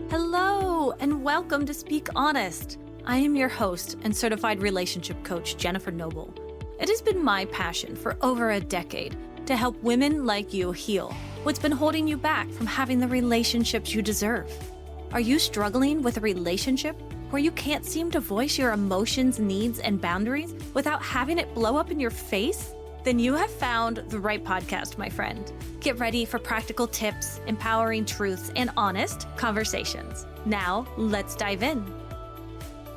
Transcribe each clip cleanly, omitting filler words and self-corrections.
Hello, and welcome to Speak Honest. I am your host and certified relationship coach, Jenn Noble. It has been my passion for over a decade to help women like you heal what's been holding you back from having the relationships you deserve. Are you struggling with a relationship where you can't seem to voice your emotions, needs, and boundaries without having it blow up in your face? Then you have found the right podcast, my friend. Get ready for practical tips, empowering truths, and honest conversations. Now, let's dive in.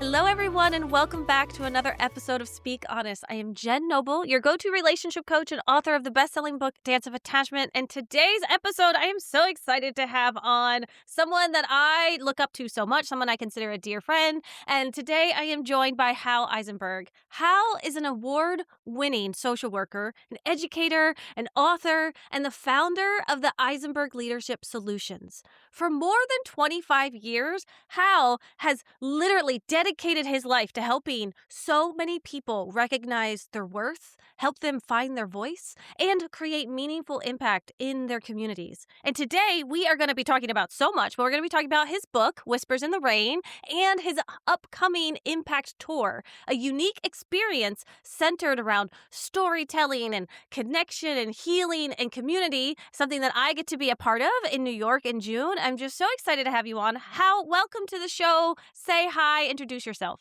Hello, everyone, and welcome back to another episode of Speak Honest. I am Jenn Noble, your go-to relationship coach and author of the best-selling book, Dance of Attachment. And today's episode, I am so excited to have on someone that I look up to so much, someone I consider a dear friend. And today I am joined by Hal Eisenberg. Hal is an award-winning social worker, an educator, an author, and the founder of the Eisenberg Leadership Solutions. For more than 25 years, Hal has literally dedicated his life to helping so many people recognize their worth, help them find their voice, and create meaningful impact in their communities. And today we are going to be talking about so much, but we're going to be talking about his book, Whispers in the Rain, and his upcoming Impact Tour, a unique experience centered around storytelling and connection and healing and community, something that I get to be a part of in New York in June. I'm just so excited to have you on. Hal, welcome to the show. Say hi, introduce yourself.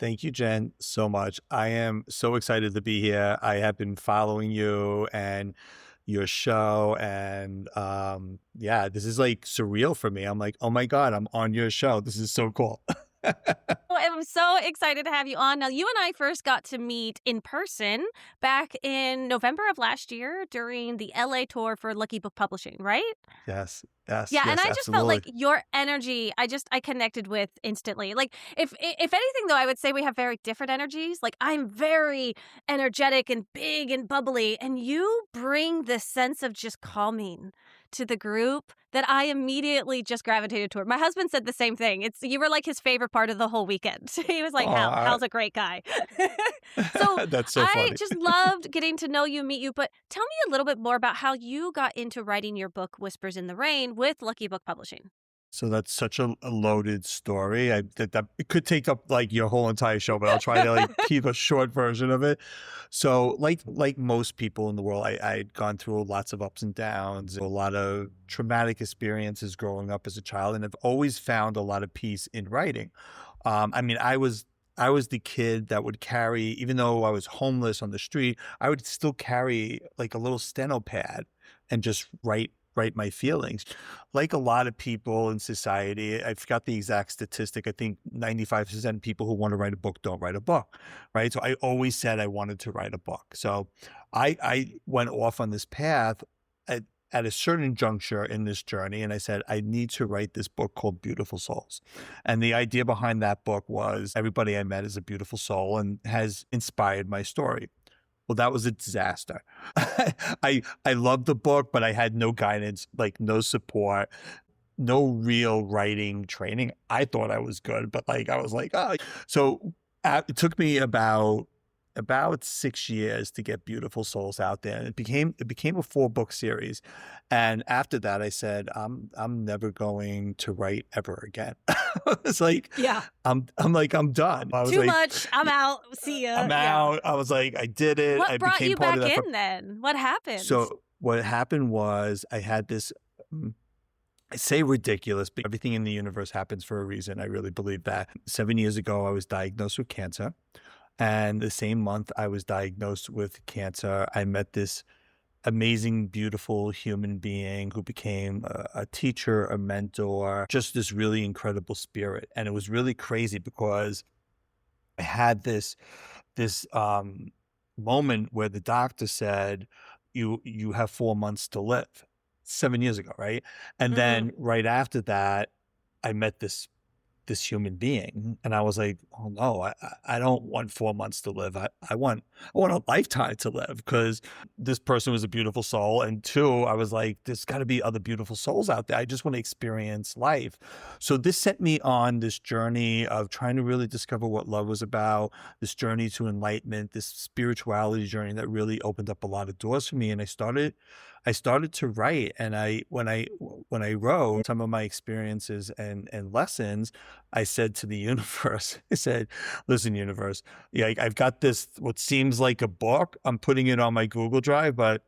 Thank you, Jen, so much. I am so excited to be here. I have been following you and your show, and this is like surreal for me. I'm like, oh my God, I'm on your show. This is so cool. I'm so excited to have you on. Now, you and I first got to meet in person back in November of last year during the LA tour for Lucky Book Publishing, right? Yes. Yeah, Yes, and I just felt like absolutely. your energy, I connected with instantly. Like, if anything, though, I would say we have very different energies. Like, I'm very energetic and big and bubbly, and you bring this sense of just calming to the group that I immediately just gravitated toward. My husband said the same thing. You were like his favorite part of the whole weekend. He was like, Oh, Hal's a great guy. So that's so I funny. just loved getting to know you, meet you. But tell me a little bit more about how you got into writing your book, Whispers in the Rain, with Lucky Book Publishing. So that's such a loaded story. That it could take up like your whole entire show, but I'll try to like keep a short version of it. So like most people in the world, I had gone through lots of ups and downs, a lot of traumatic experiences growing up as a child, and I've always found a lot of peace in writing. I was the kid that would carry, even though I was homeless on the street, I would still carry like a little steno pad and just write my feelings. Like a lot of people in society, I forgot the exact statistic. I think 95% of people who want to write a book don't write a book, right? So I always said I wanted to write a book. So I went off on this path at a certain juncture in this journey, and I said, I need to write this book called Beautiful Souls. And the idea behind that book was everybody I met is a beautiful soul and has inspired my story. Well, that was a disaster. I loved the book, but I had no guidance, like no support, no real writing training. I thought I was good, but like I was like, oh. So it took me about 6 years to get Beautiful Souls out there, and it became a 4-book series. And after that, I said, I'm never going to write ever again. It's like, Yeah. I'm done. I was Too like, much. I'm out. See ya. I'm out. I was like, I did it. What I brought became you part back of that. in then? What happened? So what happened was I had this, I say ridiculous, but everything in the universe happens for a reason. I really believe that. 7 years ago, I was diagnosed with cancer. And the same month I was diagnosed with cancer, I met this amazing, beautiful human being who became a teacher, a mentor, just this really incredible spirit. And it was really crazy because I had this moment where the doctor said, you have 4 months to live. 7 years ago, right? And then right after that, I met this this human being. And I was like, oh no, I don't want 4 months to live. I want a lifetime to live, because this person was a beautiful soul. And two, I was like, there's got to be other beautiful souls out there. I just want to experience life. So this set me on this journey of trying to really discover what love was about, this journey to enlightenment, this spirituality journey that really opened up a lot of doors for me. And I started to write. And when I wrote some of my experiences and lessons, I said to the universe, I said, listen, universe, yeah, I've got this, what seems like a book. I'm putting it on my Google Drive, but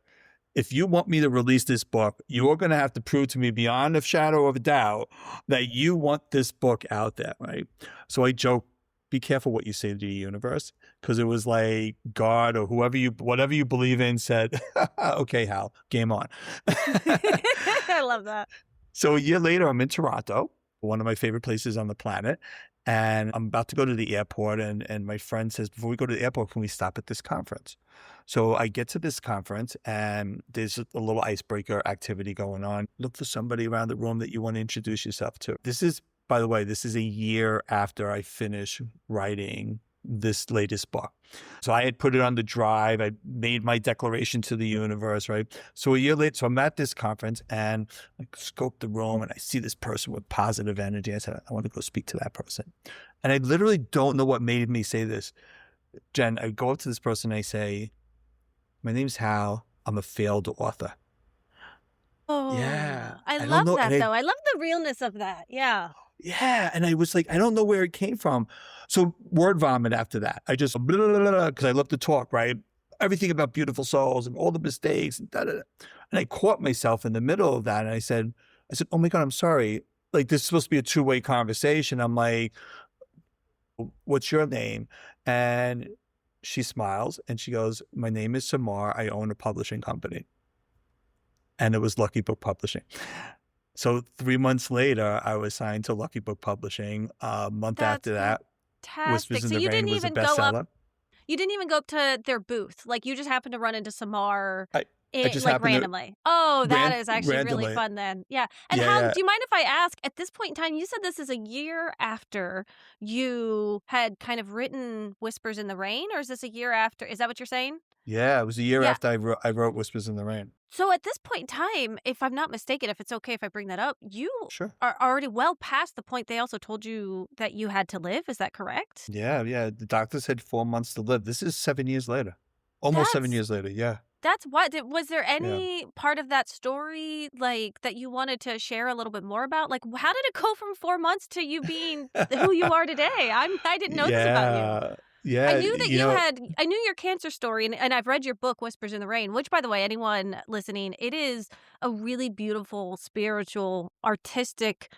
if you want me to release this book, you're going to have to prove to me beyond a shadow of a doubt that you want this book out there, right? So I joke, be careful what you say to the universe, because it was like God or whatever you believe in said, okay, Hal, game on. I love that. So a year later, I'm in Toronto, one of my favorite places on the planet. And I'm about to go to the airport. And my friend says, before we go to the airport, can we stop at this conference? So I get to this conference, and there's a little icebreaker activity going on. Look for somebody around the room that you want to introduce yourself to. By the way, this is a year after I finish writing this latest book. So I had put it on the drive. I made my declaration to the universe, right? So a year later, so I'm at this conference, and I scope the room, and I see this person with positive energy. I said, I want to go speak to that person. And I literally don't know what made me say this. Jenn, I go up to this person, and I say, my name's Hal. I'm a failed author. Oh, Yeah. I love that, though. I love the realness of that. Yeah. Yeah. And I was like, I don't know where it came from. So word vomit after that. I just, because I love to talk, right? Everything about beautiful souls and all the mistakes. And, and I caught myself in the middle of that. And I said, oh my God, I'm sorry. Like, this is supposed to be a two-way conversation. I'm like, what's your name? And she smiles and she goes, my name is Samar. I own a publishing company. And it was Lucky Book Publishing. So 3 months later, I was signed to Lucky Book Publishing. A month after that, Fantastic. Whispers in the Rain was a bestseller. You didn't even go up to their booth. Like, you just happened to run into Samar just like randomly. That is actually randomly. really fun then. Yeah. And Yeah, Hal, yeah. do you mind if I ask, at this point in time, you said this is a year after you had kind of written Whispers in the Rain, or is this a year after? Is that what you're saying? Yeah, it was a year Yeah. after I wrote Whispers in the Rain. So at this point in time, if I'm not mistaken, if it's okay if I bring that up, you Sure. are already well past the point they also told you that you had to live. Is that correct? Yeah. The doctor said 4 months to live. This is 7 years later. Almost 7 years later. Yeah. That's what. Was there any part of that story like that you wanted to share a little bit more about? Like, how did it go from 4 months to you being who you are today? I didn't know this about you. Yeah. I knew that I knew your cancer story, and I've read your book, Whispers in the Rain, which, by the way, anyone listening, it is a really beautiful, spiritual, artistic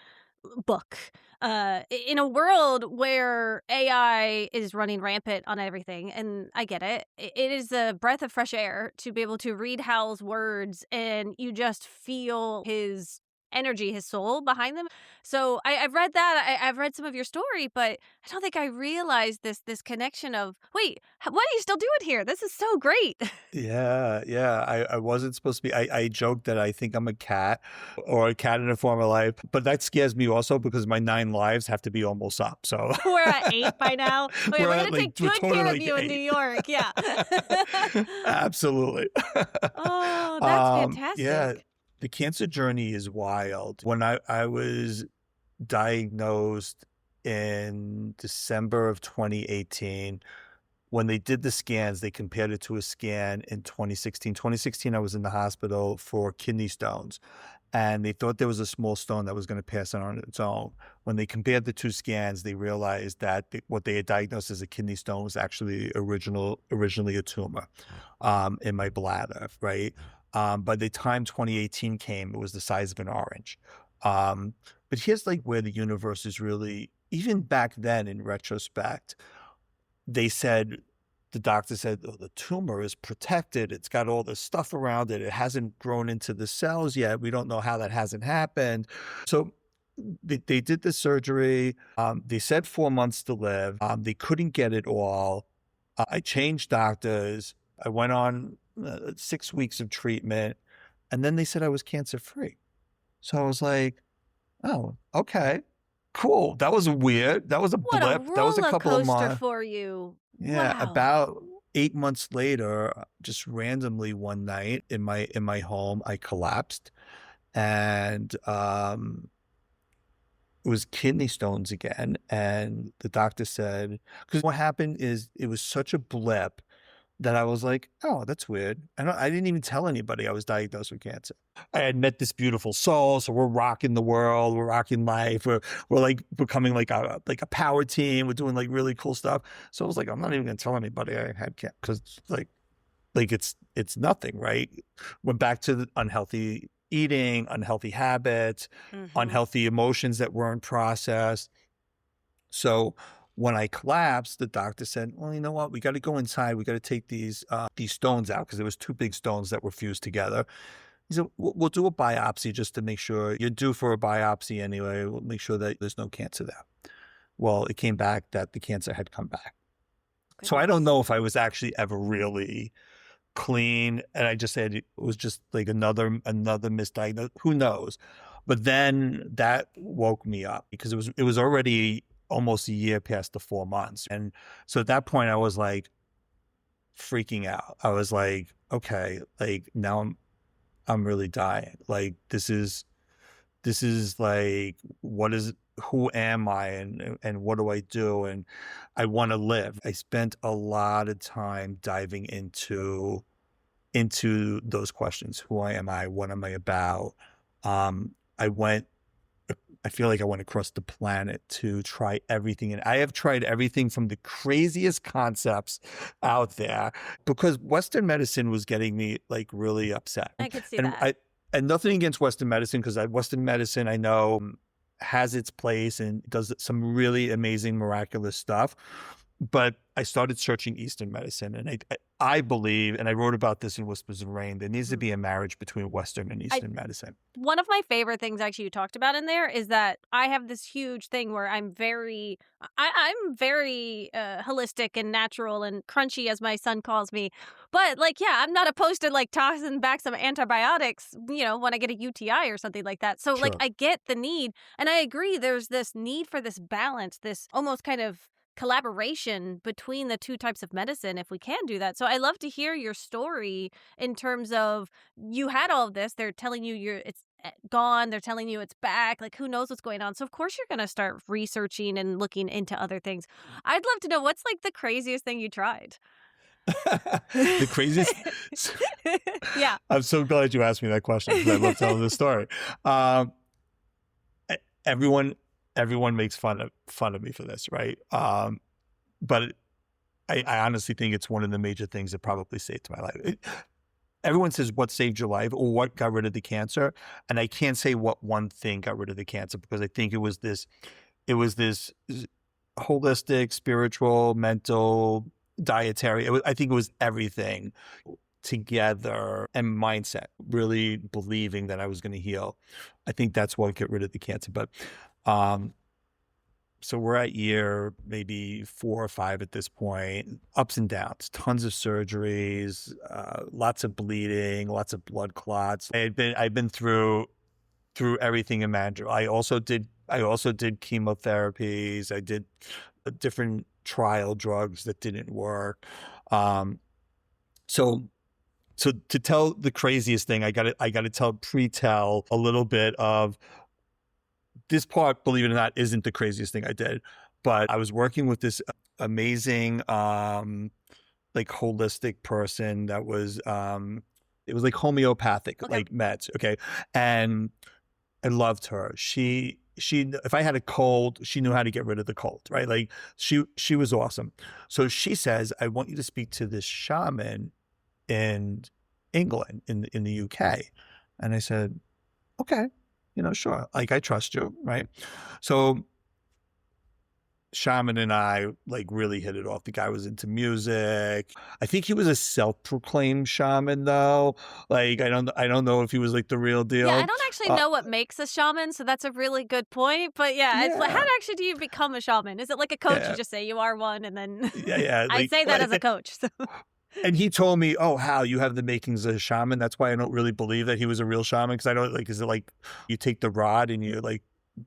book. In a world where AI is running rampant on everything, and I get it, it is a breath of fresh air to be able to read Hal's words, and you just feel his energy, his soul behind them. So I've read that. I've read some of your story, but I don't think I realized this connection of, wait, what are you still doing here? This is so great. Yeah. I wasn't supposed to be. I joked that I think I'm a cat or a cat in a former life, but that scares me also because my 9 lives have to be almost up. So We're at 8 by now. We're going to take good care of you in 8. New York. Yeah. Absolutely. Oh, that's fantastic. Yeah. The cancer journey is wild. When I was diagnosed in December of 2018, when they did the scans, they compared it to a scan in 2016. 2016, I was in the hospital for kidney stones, and they thought there was a small stone that was going to pass on its own. When they compared the 2 scans, they realized that what they had diagnosed as a kidney stone was actually originally a tumor in my bladder, right? By the time 2018 came, it was the size of an orange. But here's like where the universe is really, even back then in retrospect, the doctor said, oh, the tumor is protected. It's got all this stuff around it. It hasn't grown into the cells yet. We don't know how that hasn't happened. So they did the surgery. They said 4 months to live. They couldn't get it all. I changed doctors. I went on 6 weeks of treatment, and then they said I was cancer free. So I was like, oh, okay. cool. That was weird. That was a What a blip. That was a roller couple of coaster months. for you. Yeah, Wow. about 8 months later, just randomly one night in my home, I collapsed, and it was kidney stones again. And the doctor said, because what happened is it was such a blip that I was like, oh, that's weird. I didn't even tell anybody I was diagnosed with cancer. I had met this beautiful soul, so we're rocking the world, we're rocking life, we're like becoming like a power team, we're doing like really cool stuff. So I was like, I'm not even gonna tell anybody I had cancer, because like it's nothing, right? Went back to the unhealthy eating, unhealthy habits, unhealthy emotions that weren't processed. So when I collapsed, the doctor said, well, you know what? We got to go inside. We got to take these stones out, because there was 2 big stones that were fused together. He said, we'll do a biopsy just to make sure. You're due for a biopsy anyway. We'll make sure that there's no cancer there. Well, it came back that the cancer had come back. Goodness. So I don't know if I was actually ever really clean. And I just said it was just like another misdiagnosis. Who knows? But then that woke me up, because it was already almost a year past the 4 months. And so at that point I was like freaking out. I was like, okay, like now I'm really dying. Like this is like, who am I, and what do I do? And I want to live. I spent a lot of time diving into those questions. Who am I? What am I about? I feel like I went across the planet to try everything. And I have tried everything from the craziest concepts out there, because Western medicine was getting me like really upset. I could see and that. And nothing against Western medicine, because Western medicine, I know, has its place and does some really amazing, miraculous stuff. But I started searching Eastern medicine, and I believe, and I wrote about this in Whispers of Rain, there needs to be a marriage between Western and Eastern medicine. One of my favorite things actually you talked about in there is that I have this huge thing where I'm very holistic and natural and crunchy, as my son calls me. But like, yeah, I'm not opposed to like tossing back some antibiotics, when I get a UTI or something like that. So like, Sure. I get the need, and I agree. There's this need for this balance, this almost kind of collaboration between the 2 types of medicine, if we can do that. So I love to hear your story in terms of, you had all of this, they're telling you it's gone, they're telling you it's back, like who knows what's going on. So of course you're going to start researching and looking into other things. I'd love to know, what's like the craziest thing you tried? The craziest. Yeah. I'm so glad you asked me that question, because I love telling this story. Everyone makes fun of me for this, right? But I honestly think it's one of the major things that probably saved my life. Everyone says, what saved your life, or what got rid of the cancer? And I can't say what one thing got rid of the cancer, because I think it was this holistic, spiritual, mental, dietary. I think it was everything together, and mindset, really believing that I was going to heal. I think that's what got rid of the cancer. But so we're at year maybe 4 or 5 at this point, ups and downs, tons of surgeries, lots of bleeding, lots of blood clots. I've been through everything imaginable. I also did chemotherapies. I did different trial drugs that didn't work. So to tell the craziest thing, I got to pre-tell a little bit of this part. Believe it or not, isn't the craziest thing I did, but I was working with this amazing, like holistic person that was, it was like homeopathic, Okay. like meds. Okay. And I loved her. She, if I had a cold, she knew how to get rid of the cold, right? Like she was awesome. So she says, I want you to speak to this shaman in England, in the UK. And I said, okay, sure. Like, I trust you, right? So shaman and I like really hit it off. The guy was into music. I think he was a self-proclaimed shaman though. Like, I don't know if he was like the real deal. Yeah, I don't actually know what makes a shaman, so that's a really good point. But yeah, it's like, how actually do you become a shaman? Is it like a coach? You just say you are one, and then yeah. I say that as a coach. So. And he told me, oh, Hal, you have the makings of a shaman. That's why I don't really believe that he was a real shaman, because I don't, like, is it like you take the rod and you like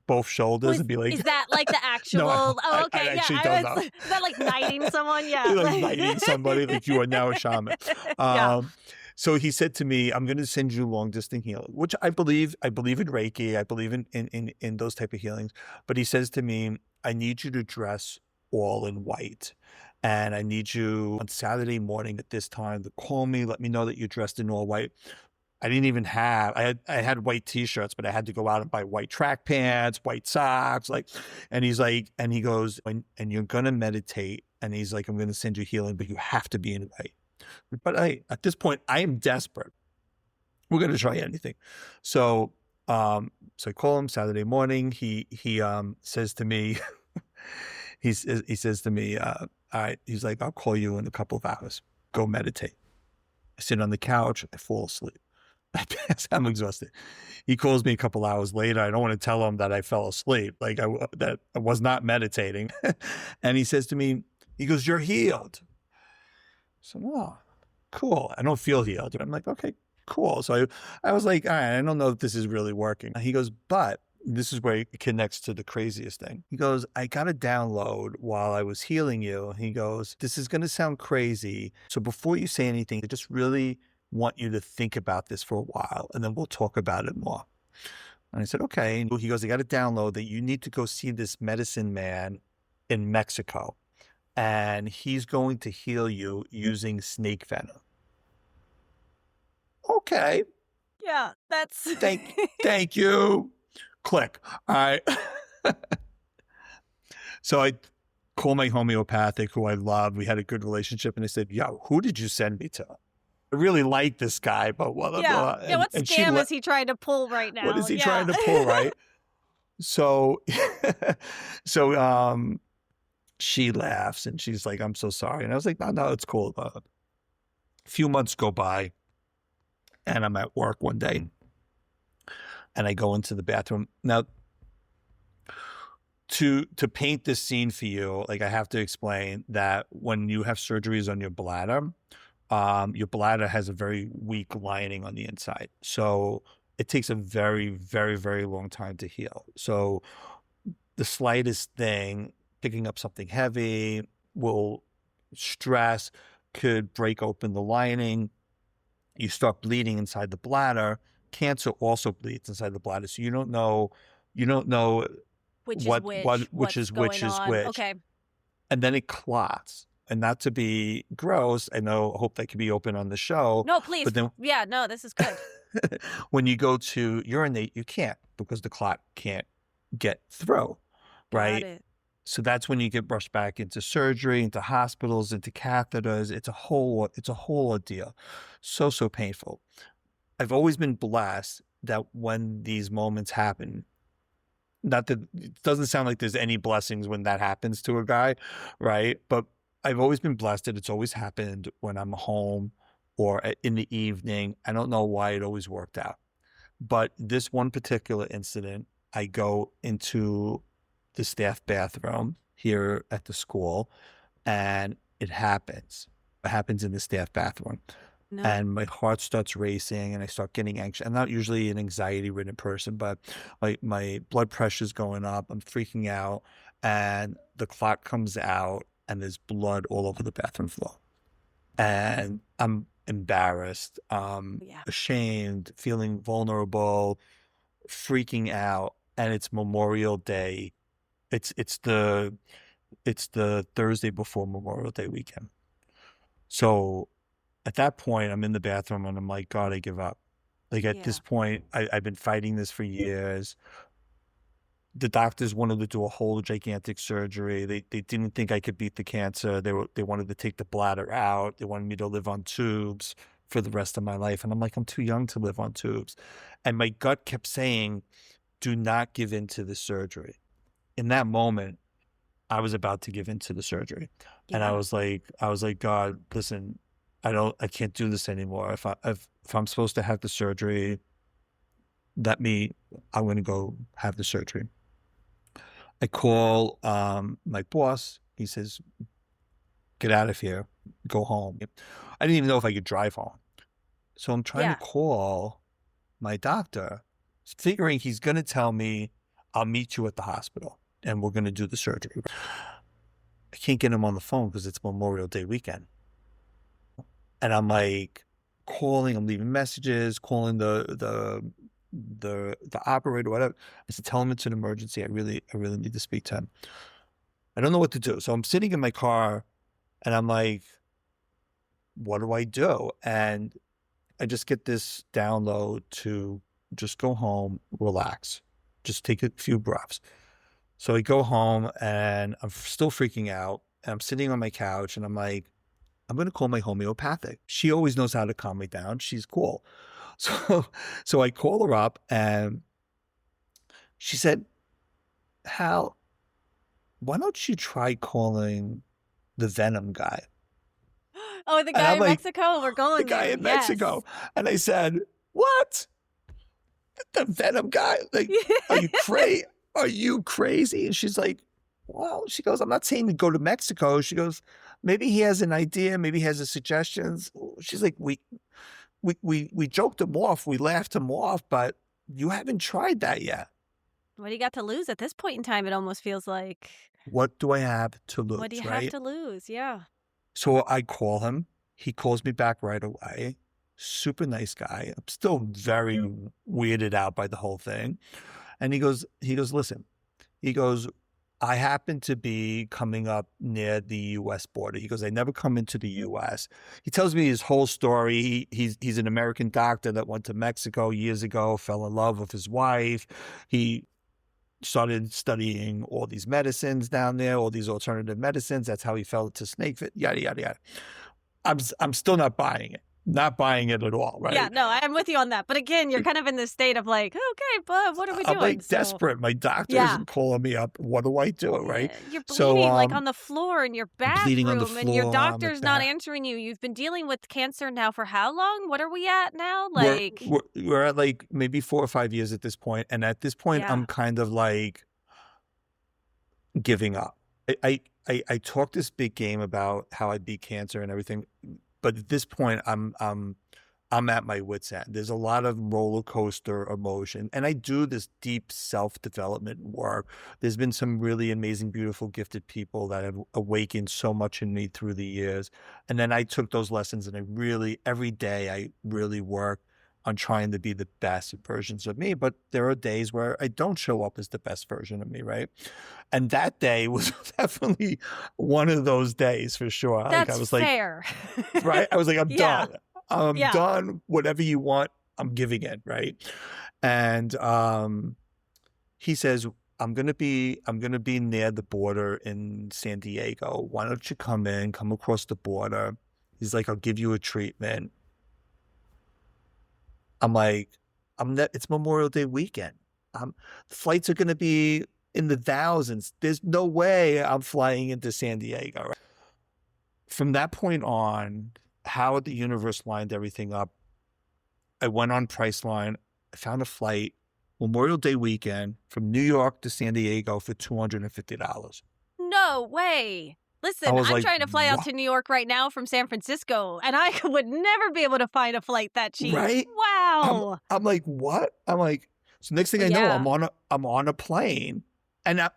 both shoulders and be like, is that like the actual? no, Oh, I okay. actually Yeah. don't know. Is that like knighting someone? Yeah. Like knighting somebody, like you are now a shaman. Yeah. So he said to me, I'm going to send you long distance healing, which I believe in Reiki. I believe in those type of healings. But he says to me, I need you to dress all in white. And I need you on Saturday morning at this time to call me, let me know that you're dressed in all white. I didn't even have, I had white t-shirts, but I had to go out and buy white track pants, white socks, and he's like, and he goes, and you're going to meditate. And he's like, I'm going to send you healing, but you have to be in white. But at this point, I am desperate. We're going to try anything. So I call him Saturday morning. He says to me, he says to me, all right, he's like, I'll call you in a couple of hours. Go meditate. I sit on the couch. I fall asleep. I'm exhausted. He calls me a couple hours later. I don't want to tell him that I fell asleep, that I was not meditating. And he says to me, he goes, you're healed. So, oh, cool. I don't feel healed. I'm like, okay, cool. So I was like, all right, I don't know if this is really working. He goes, but this is where it connects to the craziest thing. He goes, I got a download while I was healing you. He goes, this is going to sound crazy. So before you say anything, I just really want you to think about this for a while, and then we'll talk about it more. And I said, okay. And he goes, I got a download that you need to go see this medicine man in Mexico, and he's going to heal you using snake venom. Okay. Yeah, that's... Thank you. Click. All right. So I call my homeopathic, who I love. We had a good relationship, and I said, yo, who did you send me to? I really like this guy, but what? Yeah, what scam is he trying to pull right now? What is he trying to pull, right? So, she laughs and she's like, I'm so sorry. And I was like, no, it's cool. A few months go by and I'm at work one day and I go into the bathroom. Now, to paint this scene for you, like I have to explain that when you have surgeries on your bladder has a very weak lining on the inside. So it takes a very, very, very long time to heal. So the slightest thing, picking up something heavy, stress could break open the lining. You start bleeding inside the bladder. Cancer also bleeds inside the bladder. So you don't know which is which. Okay. And then it clots. And not to be gross, I hope that can be open on the show. No, please. But then, this is good. when you go to urinate, you can't, because the clot can't get through, right? Got it. So that's when you get rushed back into surgery, into hospitals, into catheters. It's a whole ordeal. So painful. I've always been blessed that when these moments happen, not that it doesn't sound like there's any blessings when that happens to a guy, right? But I've always been blessed that it's always happened when I'm home or in the evening. I don't know why it always worked out. But this one particular incident, I go into the staff bathroom here at the school, and it happens. It happens in the staff bathroom. No. And my heart starts racing and I start getting anxious. I'm not usually an anxiety-ridden person, but my blood pressure's going up. I'm freaking out, and the clot comes out and there's blood all over the bathroom floor. And I'm embarrassed, ashamed, feeling vulnerable, freaking out. And it's Memorial Day. It's the Thursday before Memorial Day weekend. So at that point, I'm in the bathroom and I'm like, God, I give up. Like at this point, I've been fighting this for years. The doctors wanted to do a whole gigantic surgery. They didn't think I could beat the cancer. They wanted to take the bladder out. They wanted me to live on tubes for the rest of my life. And I'm like, I'm too young to live on tubes. And my gut kept saying, do not give in to the surgery. In that moment, I was about to give in to the surgery. Yeah. And I was like, God, listen, I can't do this anymore. If I'm supposed to have the surgery, I'm going to go have the surgery. I call my boss. He says, get out of here, go home. I didn't even know if I could drive home. So I'm trying to call my doctor, figuring he's going to tell me I'll meet you at the hospital and we're going to do the surgery. I can't get him on the phone because it's Memorial Day weekend. And I'm like calling, I'm leaving messages, calling the operator, whatever. I said, tell him it's an emergency. I really need to speak to him. I don't know what to do. So I'm sitting in my car and I'm like, what do I do? And I just get this download to just go home, relax, just take a few breaths. So I go home and I'm still freaking out. And I'm sitting on my couch and I'm like, I'm going to call my homeopathic. She always knows how to calm me down. She's cool. So I call her up and she said, Hal, why don't you try calling the Venom guy? Oh, the guy in Mexico? We're going The guy there. in Mexico. And I said, what? The Venom guy? Like, are you crazy? Are you crazy? And she's like, well, she goes, I'm not saying to go to Mexico. She goes, maybe he has an idea. Maybe he has a suggestions. She's like, we joked him off. We laughed him off, but you haven't tried that yet. What do you got to lose at this point in time? It almost feels like. What do I have to lose? What do you right? have to lose? Yeah. So I call him. He calls me back right away. Super nice guy. I'm still very weirded out by the whole thing. And he goes, listen, he goes, I happen to be coming up near the U.S. border. He goes, I never come into the U.S. He tells me his whole story. He's an American doctor that went to Mexico years ago, fell in love with his wife. He started studying all these medicines down there, all these alternative medicines. That's how he fell into snake fit, yada, yada, yada. I'm still not buying it. Not buying it at all, right? Yeah, no, I'm with you on that. But again, you're kind of in this state of like, okay, but what are we doing? I'm like desperate. My doctor isn't calling me up. What do I do, right? You're bleeding like on the floor in your bathroom, on the floor, and your doctor's not answering you. You've been dealing with cancer now for how long? What are we at now? Like we're at like maybe 4 or 5 years at this point, and at this point, I'm kind of like giving up. I talked this big game about how I beat cancer and everything. But at this point, I'm at my wit's end. There's a lot of roller coaster emotion, and I do this deep self-development work. There's been some really amazing, beautiful, gifted people that have awakened so much in me through the years. And then I took those lessons, and every day I really work on trying to be the best versions of me. But there are days where I don't show up as the best version of me, right? And that day was definitely one of those days for sure. That's I was fair. like, right? I was like, I'm done. I'm Yeah. done. Whatever you want, I'm giving it, right? And he says, I'm gonna be near the border in San Diego. Why don't you come across the border? He's like, I'll give you a treatment. I'm like, it's Memorial Day weekend. The flights are going to be in the thousands. There's no way I'm flying into San Diego. Right? From that point on, how the universe lined everything up, I went on Priceline. I found a flight Memorial Day weekend from New York to San Diego for $250. No way. Listen, I'm like, trying to fly out to New York right now from San Francisco, and I would never be able to find a flight that cheap. Right? Wow. I'm like, what? I'm like, so next thing I know, I'm on a plane, and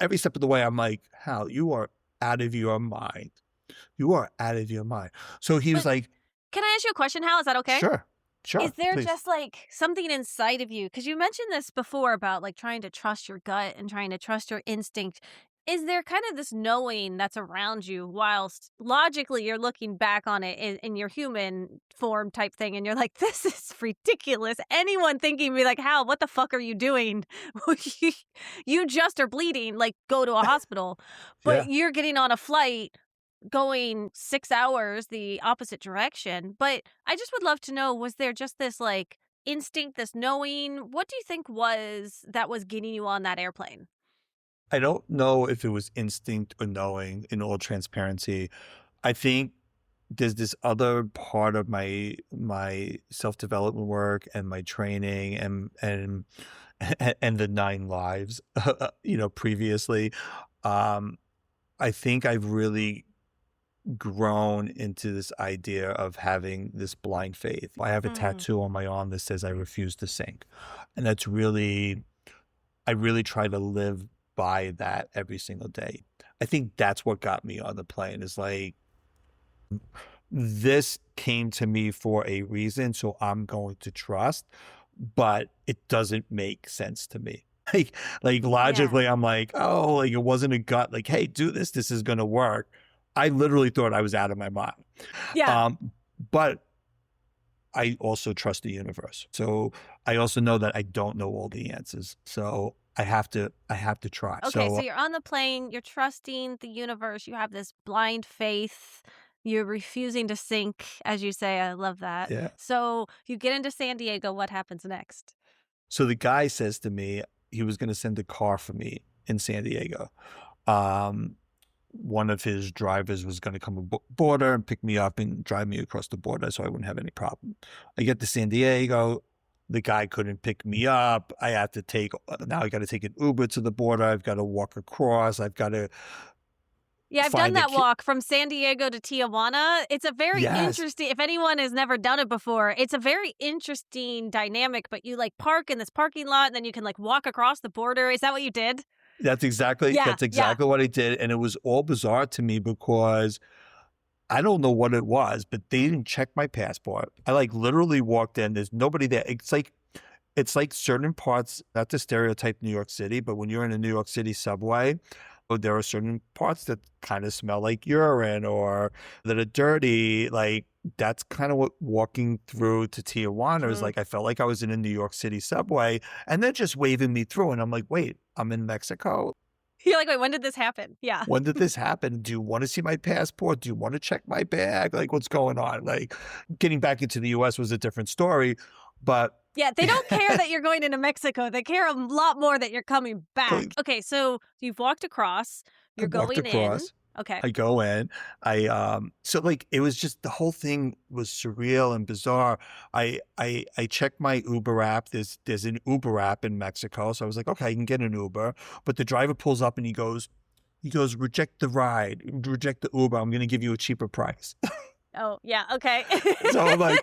every step of the way, I'm like, Hal, you are out of your mind. You are out of your mind. So he was like, can I ask you a question, Hal? Is that okay? Sure. Is there please. just like something inside of you? Because you mentioned this before about like trying to trust your gut and trying to trust your instinct. Is there kind of this knowing that's around you whilst logically you're looking back on it in your human form type thing and you're like, this is ridiculous. Anyone thinking me like, Hal, what the fuck are you doing? You just are bleeding, like go to a hospital. But you're getting on a flight going 6 hours the opposite direction. But I just would love to know, was there just this like instinct, this knowing? What do you think was getting you on that airplane? I don't know if it was instinct or knowing, in all transparency. I think there's this other part of my self-development work and my training and the 9 lives, previously. I think I've really grown into this idea of having this blind faith. I have a tattoo on my arm that says I refuse to sink. And that's really I really try to live by that every single day. I think that's what got me on the plane is like, this came to me for a reason, so I'm going to trust, but it doesn't make sense to me. Like Yeah. logically, I'm like, oh, like it wasn't a gut, like, hey, do this, this is gonna work. I literally thought I was out of my mind. Yeah. But I also trust the universe. So I also know that I don't know all the answers. So I have to try. Okay, so So you're on the plane, you're trusting the universe, you have this blind faith, you're refusing to sink, as you say. I love that. yeah. So you get into San Diego, what happens next? So the guy says to me he was going to send a car for me in San Diego. Um, one of his drivers was going to come border and pick me up and drive me across the border so I wouldn't have any problem. I get to San Diego. The guy couldn't pick me up. I have to now I got to take an Uber to the border. I've got to walk across. I've got to Yeah, I've done find a that kid. walk from San Diego to Tijuana. It's a very Yes, interesting, if anyone has never done it before, it's a very interesting dynamic, but you like park in this parking lot and then you can like walk across the border. Is that what you did? that's exactly Yeah, that's yeah. exactly what I did. And it was all bizarre to me because I don't know what it was, but they didn't check my passport. I like literally walked in. There's nobody there. It's like certain parts, not to stereotype New York City, but when you're in a New York City subway, there are certain parts that kind of smell like urine or that are dirty. Like that's kind of what walking through to Tijuana is Mhm. like. I felt like I was in a New York City subway and they're just waving me through. And I'm like, wait, I'm in Mexico. You're like, wait, when did this happen? Yeah. When did this happen? Do you want to see my passport? Do you want to check my bag? Like, what's going on? Like, getting back into the US was a different story, but Yeah, they don't care that you're going into Mexico. They care a lot more that you're coming back. like, Okay, so you've walked across, I you're walked going in. across, Okay. I go in, so like it was just the whole thing was surreal and bizarre. I checked my Uber app. There's an Uber app in Mexico, so I was like, okay, I can get an Uber. But the driver pulls up and he goes, reject the ride, reject the Uber. I'm going to give you a cheaper price. Oh, yeah, okay. So I'm like,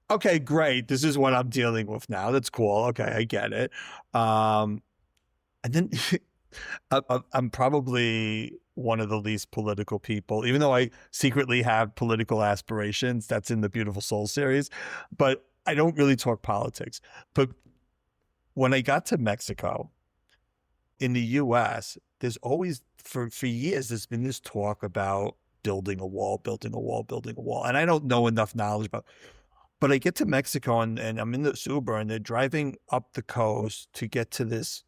okay, great. This is what I'm dealing with now. That's cool. Okay, I get it. And then I'm probably one of the least political people, even though I secretly have political aspirations. That's in the Beautiful Soul series, but I don't really talk politics. But when I got to Mexico, in the US, there's always, for years, there's been this talk about building a wall, building a wall, building a wall. And I don't know enough knowledge about. But I get to Mexico and I'm in this Uber and they're driving up the coast to get to this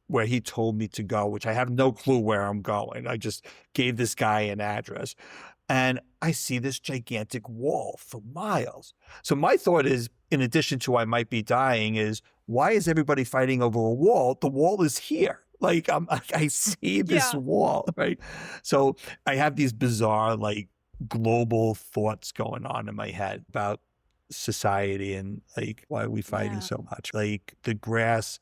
where he told me to go, which I have no clue where I'm going. I just gave this guy an address. And I see this gigantic wall for miles. So my thought is, in addition to I might be dying, is why is everybody fighting over a wall? The wall is here. Like I see this Yeah. wall, right? So I have these bizarre, like global thoughts going on in my head about society and like why are we fighting Yeah. so much? Like the grass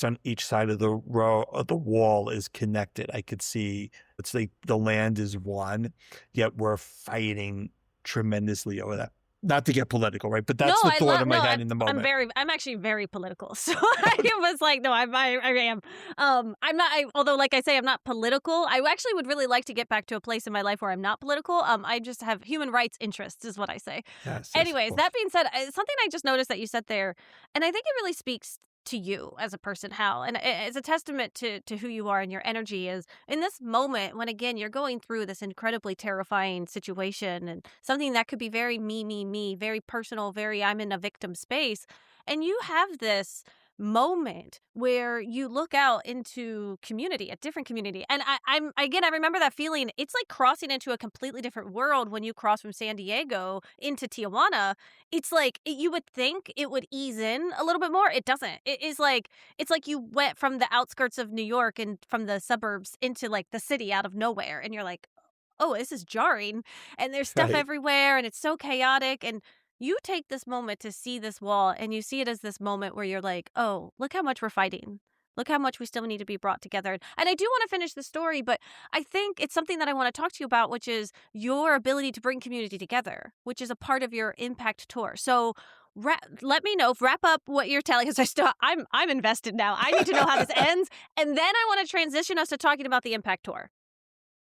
on each side of the row of the wall is connected. I could see it's like the land is one, yet we're fighting tremendously over that. Not to get political, right? But No, that's the I thought love in my no, head in the moment. I'm actually very political. So I was like, no, I am. I'm not, although like I say, I'm not political. I actually would really like to get back to a place in my life where I'm not political. I just have human rights interests is what I say. Yes, yes, of Anyways, course. that being said, something I just noticed that you said there, and I think it really speaks to you as a person, Hal, and it's a testament to who you are and your energy is in this moment when, again, you're going through this incredibly terrifying situation and something that could be very me, very personal, very I'm in a victim space. And you have this moment where you look out into community, a different community. And I remember that feeling. It's like crossing into a completely different world when you cross from San Diego into Tijuana. It's like you would think it would ease in a little bit more. It doesn't. It is like it's like you went from the outskirts of New York and from the suburbs into like the city out of nowhere, and you're like, oh, this is jarring, and there's stuff Right, everywhere, and it's so chaotic, and you take this moment to see this wall, and you see it as this moment where you're like, oh, look how much we're fighting. Look how much we still need to be brought together. And I do want to finish the story, but I think it's something that I want to talk to you about, which is your ability to bring community together, which is a part of your impact tour. So let me know. Wrap up what you're telling us. I'm invested now. I need to know how this ends, and then I want to transition us to talking about the Impact Tour.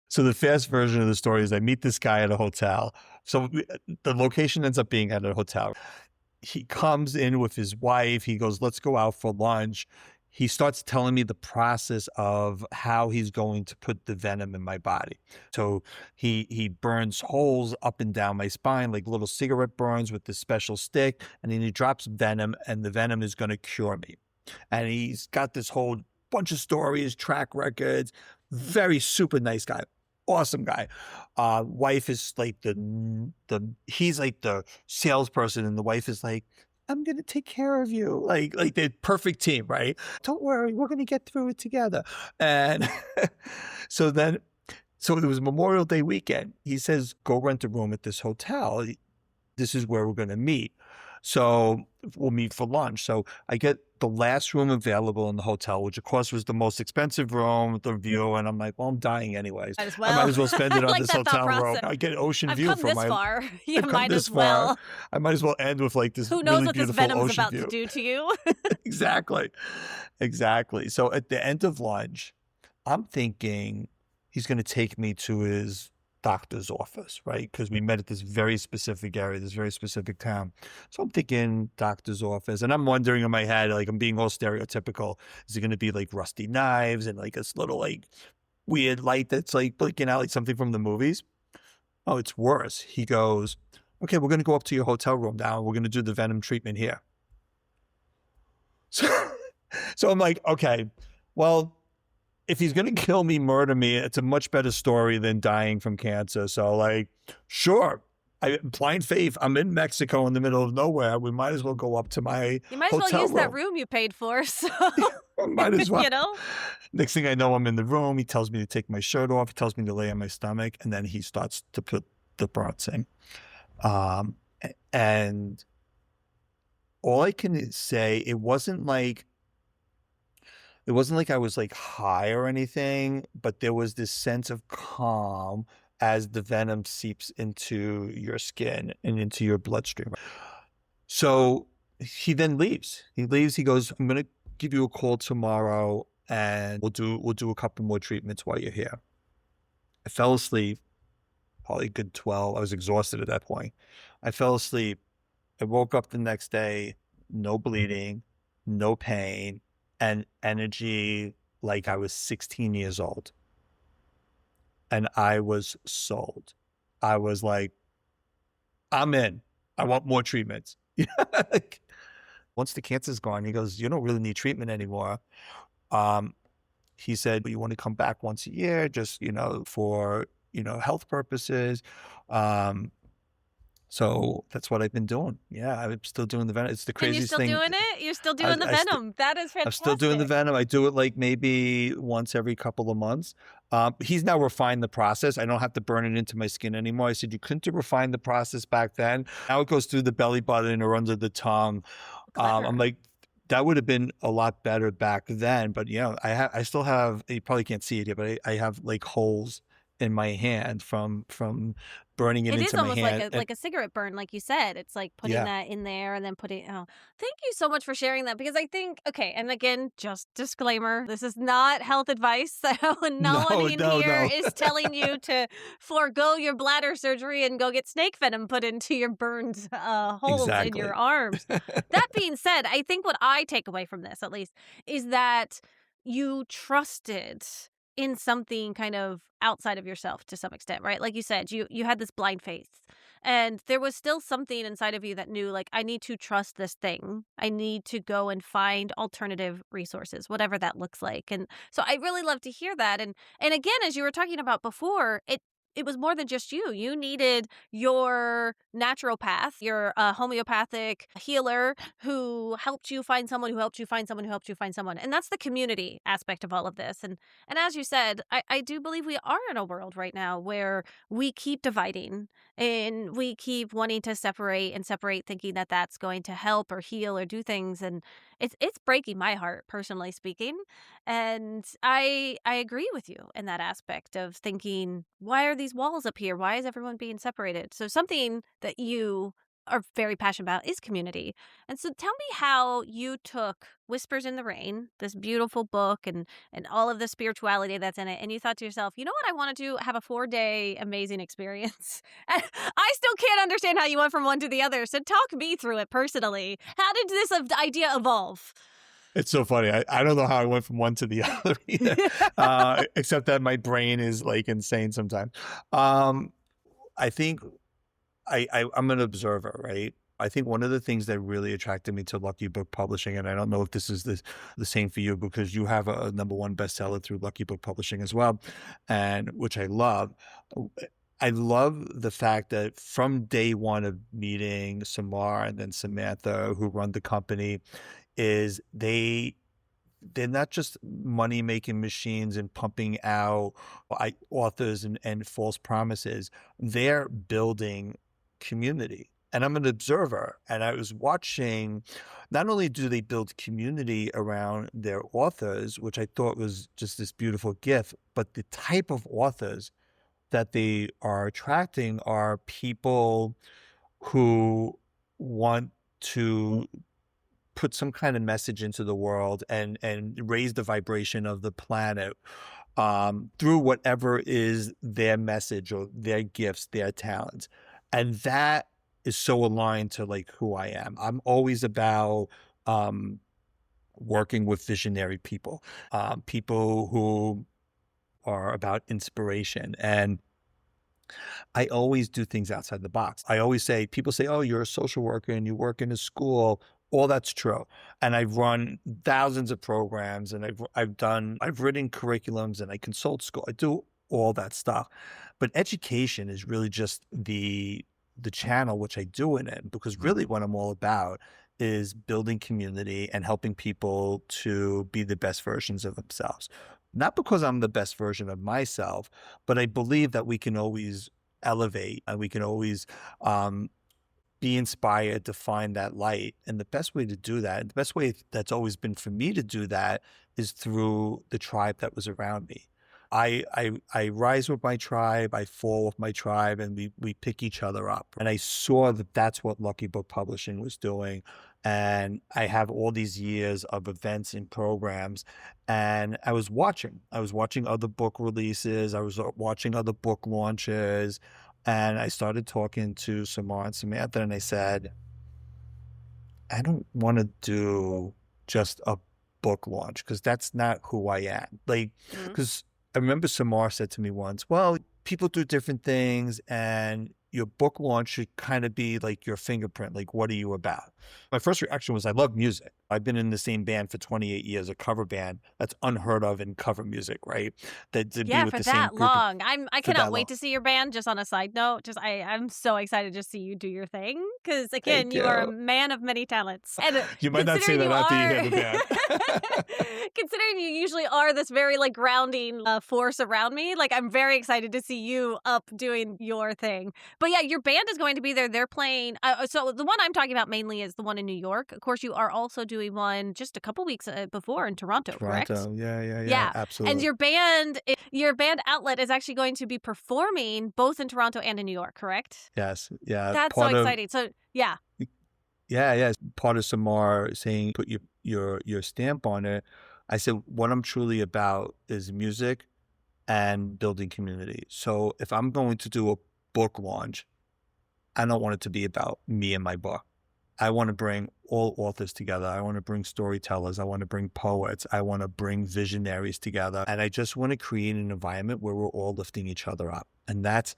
So the fast version of the story is I meet this guy at a hotel. So the location ends up being at a hotel. He comes in with his wife. He goes, let's go out for lunch. He starts telling me the process of how he's going to put the venom in my body. So he burns holes up and down my spine, like little cigarette burns with this special stick. And then he drops venom, and the venom is going to cure me. And he's got this whole bunch of stories, track records, very super nice guy. Awesome guy. Wife is like he's like the salesperson, and the wife is like, I'm going to take care of you. Like the perfect team, right? Don't worry, we're going to get through it together. And so it was Memorial Day weekend. He says, go rent a room at this hotel. This is where we're going to meet. So we'll meet for lunch. So I get the last room available in the hotel, which of course was the most expensive room with the view. And I'm like, well, I'm dying anyways. I might as well spend it on like this that hotel thought room. process. I get ocean I've view come from this my far. You I've come might this as well. far. I might as well end with like this Who knows really what this beautiful venom's ocean about view. to do to you? Exactly. So at the end of lunch, I'm thinking he's going to take me to his doctor's office, right? Because we met at this very specific area, this very specific town. So I'm thinking doctor's office, and I'm wondering in my head, like I'm being all stereotypical. Is it going to be like rusty knives and like this little like weird light that's like blinking out like something from the movies? Oh, it's worse. He goes, okay, we're going to go up to your hotel room now. We're going to do the venom treatment here. So I'm like, okay, well, if he's going to kill me, murder me, it's a much better story than dying from cancer. So like, sure. Blind faith. I'm in Mexico in the middle of nowhere. We might as well go up to my You might as hotel well use room. that room you paid for. So Might as well. you know? Next thing I know, I'm in the room. He tells me to take my shirt off. He tells me to lay on my stomach. And then he starts to put the burns in. And all I can say, it wasn't like I was like high or anything, but there was this sense of calm as the venom seeps into your skin and into your bloodstream. So he then leaves. He leaves. He goes, I'm going to give you a call tomorrow, and we'll do a couple more treatments while you're here. I fell asleep, probably a good 12. I was exhausted at that point. I fell asleep. I woke up the next day, no bleeding, no pain, and energy like I was 16 years old. And I was sold. I was like, I'm in. I want more treatments. Once the cancer's gone, he goes, you don't really need treatment anymore. He said, you want to come back once a year, just, for, health purposes. So that's what I've been doing. Yeah, I'm still doing the venom. It's the craziest thing. And you're still doing it? You're still doing the venom. That is fantastic. I'm still doing the venom. I do it like maybe once every couple of months. He's now refined the process. I don't have to burn it into my skin anymore. I said, you couldn't refine the process back then. Now it goes through the belly button or under the tongue. I'm like, that would have been a lot better back then. But I still have, you probably can't see it here, but I have like holes in my hand from burning it into my hand. It is almost like a cigarette burn, like you said. It's like putting that in there and then thank you so much for sharing that, because I think, okay, and again, just disclaimer, this is not health advice. No one in here is telling you to forego your bladder surgery and go get snake venom put into your burned holes in your arms. That being said, I think what I take away from this, at least, is that you trusted in something kind of outside of yourself to some extent, right? Like you said, you had this blind faith, and there was still something inside of you that knew, like, I need to trust this thing. I need to go and find alternative resources, whatever that looks like. And so I really love to hear that. And again, as you were talking about before, it was more than just you. You needed your naturopath, your homeopathic healer who helped you find someone, who helped you find someone, who helped you find someone. And that's the community aspect of all of this. And as you said, I do believe we are in a world right now where we keep dividing and we keep wanting to separate, thinking that that's going to help or heal or do things. And it's breaking my heart, personally speaking. And I agree with you in that aspect of thinking, why are these walls up here? Why is everyone being separated? So something that you are very passionate about is community. And so tell me how you took Whispers in the Rain, this beautiful book and all of the spirituality that's in it, and you thought to yourself, you know what, I want to do have a 4-day amazing experience. And I still can't understand how you went from one to the other. So talk me through it personally. How did this idea evolve? It's so funny. I don't know how I went from one to the other either, except that my brain is like insane sometimes. I think I'm an observer, right? I think one of the things that really attracted me to Lucky Book Publishing, and I don't know if this is the same for you because you have a #1 bestseller through Lucky Book Publishing as well, and which I love. I love the fact that from day one of meeting Samar and then Samantha, who run the company, is they're not just money making machines and pumping out authors and false promises. They're building community. And I'm an observer, and I was watching, not only do they build community around their authors, which I thought was just this beautiful gift, but the type of authors that they are attracting are people who want to put some kind of message into the world and raise the vibration of the planet through whatever is their message or their gifts, their talents. And that is so aligned to like who I am. I'm always about working with visionary people, people who are about inspiration. And I always do things outside the box. I always say, people say, oh, you're a social worker and you work in a school. All that's true. And I've run thousands of programs and I've written curriculums and I consult school. I do all that stuff. But education is really just the channel which I do in it, because really what I'm all about is building community and helping people to be the best versions of themselves. Not because I'm the best version of myself, but I believe that we can always elevate and we can always be inspired to find that light. And the best way to do that, the best way that's always been for me to do that, is through the tribe that was around me. I rise with my tribe, I fall with my tribe, and we pick each other up. And I saw that that's what Lucky Book Publishing was doing. And I have all these years of events and programs, and I was watching other book releases. I was watching other book launches, and I started talking to Samar and Samantha, and I said, I don't want to do just a book launch because that's not who I am. Like, because I remember Samar said to me once, well, people do different things and your book launch should kind of be like your fingerprint. Like, what are you about? My first reaction was, I love music. I've been in the same band for 28 years, a cover band. That's unheard of in cover music, right? Yeah, for that long. I cannot wait to see your band. Just on a side note, I'm so excited to see you do your thing because again, you are a man of many talents. And you might not say that after you hear the band. Considering you usually are this very like grounding force around me, like I'm very excited to see you up doing your thing. But yeah, your band is going to be there. They're playing. So the one I'm talking about mainly is the one in New York. Of course, you are also doing one just a couple weeks before in Toronto, correct? Yeah, absolutely. And your band outlet is actually going to be performing both in Toronto and in New York, correct? Yes, yeah. That's so exciting. So yeah. Yeah. Part of Samar saying put your stamp on it. I said what I'm truly about is music and building community. So if I'm going to do a book launch, I don't want it to be about me and my book. I want to bring all authors together. I want to bring storytellers. I want to bring poets. I want to bring visionaries together. And I just want to create an environment where we're all lifting each other up. And that's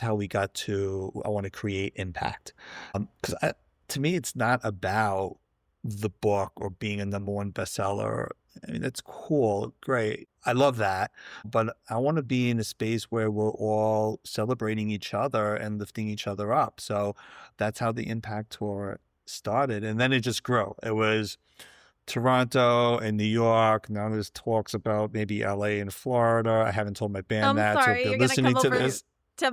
how we got to, I want to create impact. Because to me, it's not about the book or being a #1 bestseller. I mean, that's cool. Great. I love that. But I want to be in a space where we're all celebrating each other and lifting each other up. So that's how the Impact Tour started. And then it just grew. It was Toronto and New York. Now there's talks about maybe LA and Florida. I haven't told my band that. Sorry, so if they're you're listening come to over this. To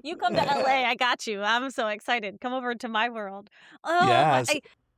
you come to LA. I got you. I'm so excited. Come over to my world. Oh, Yes.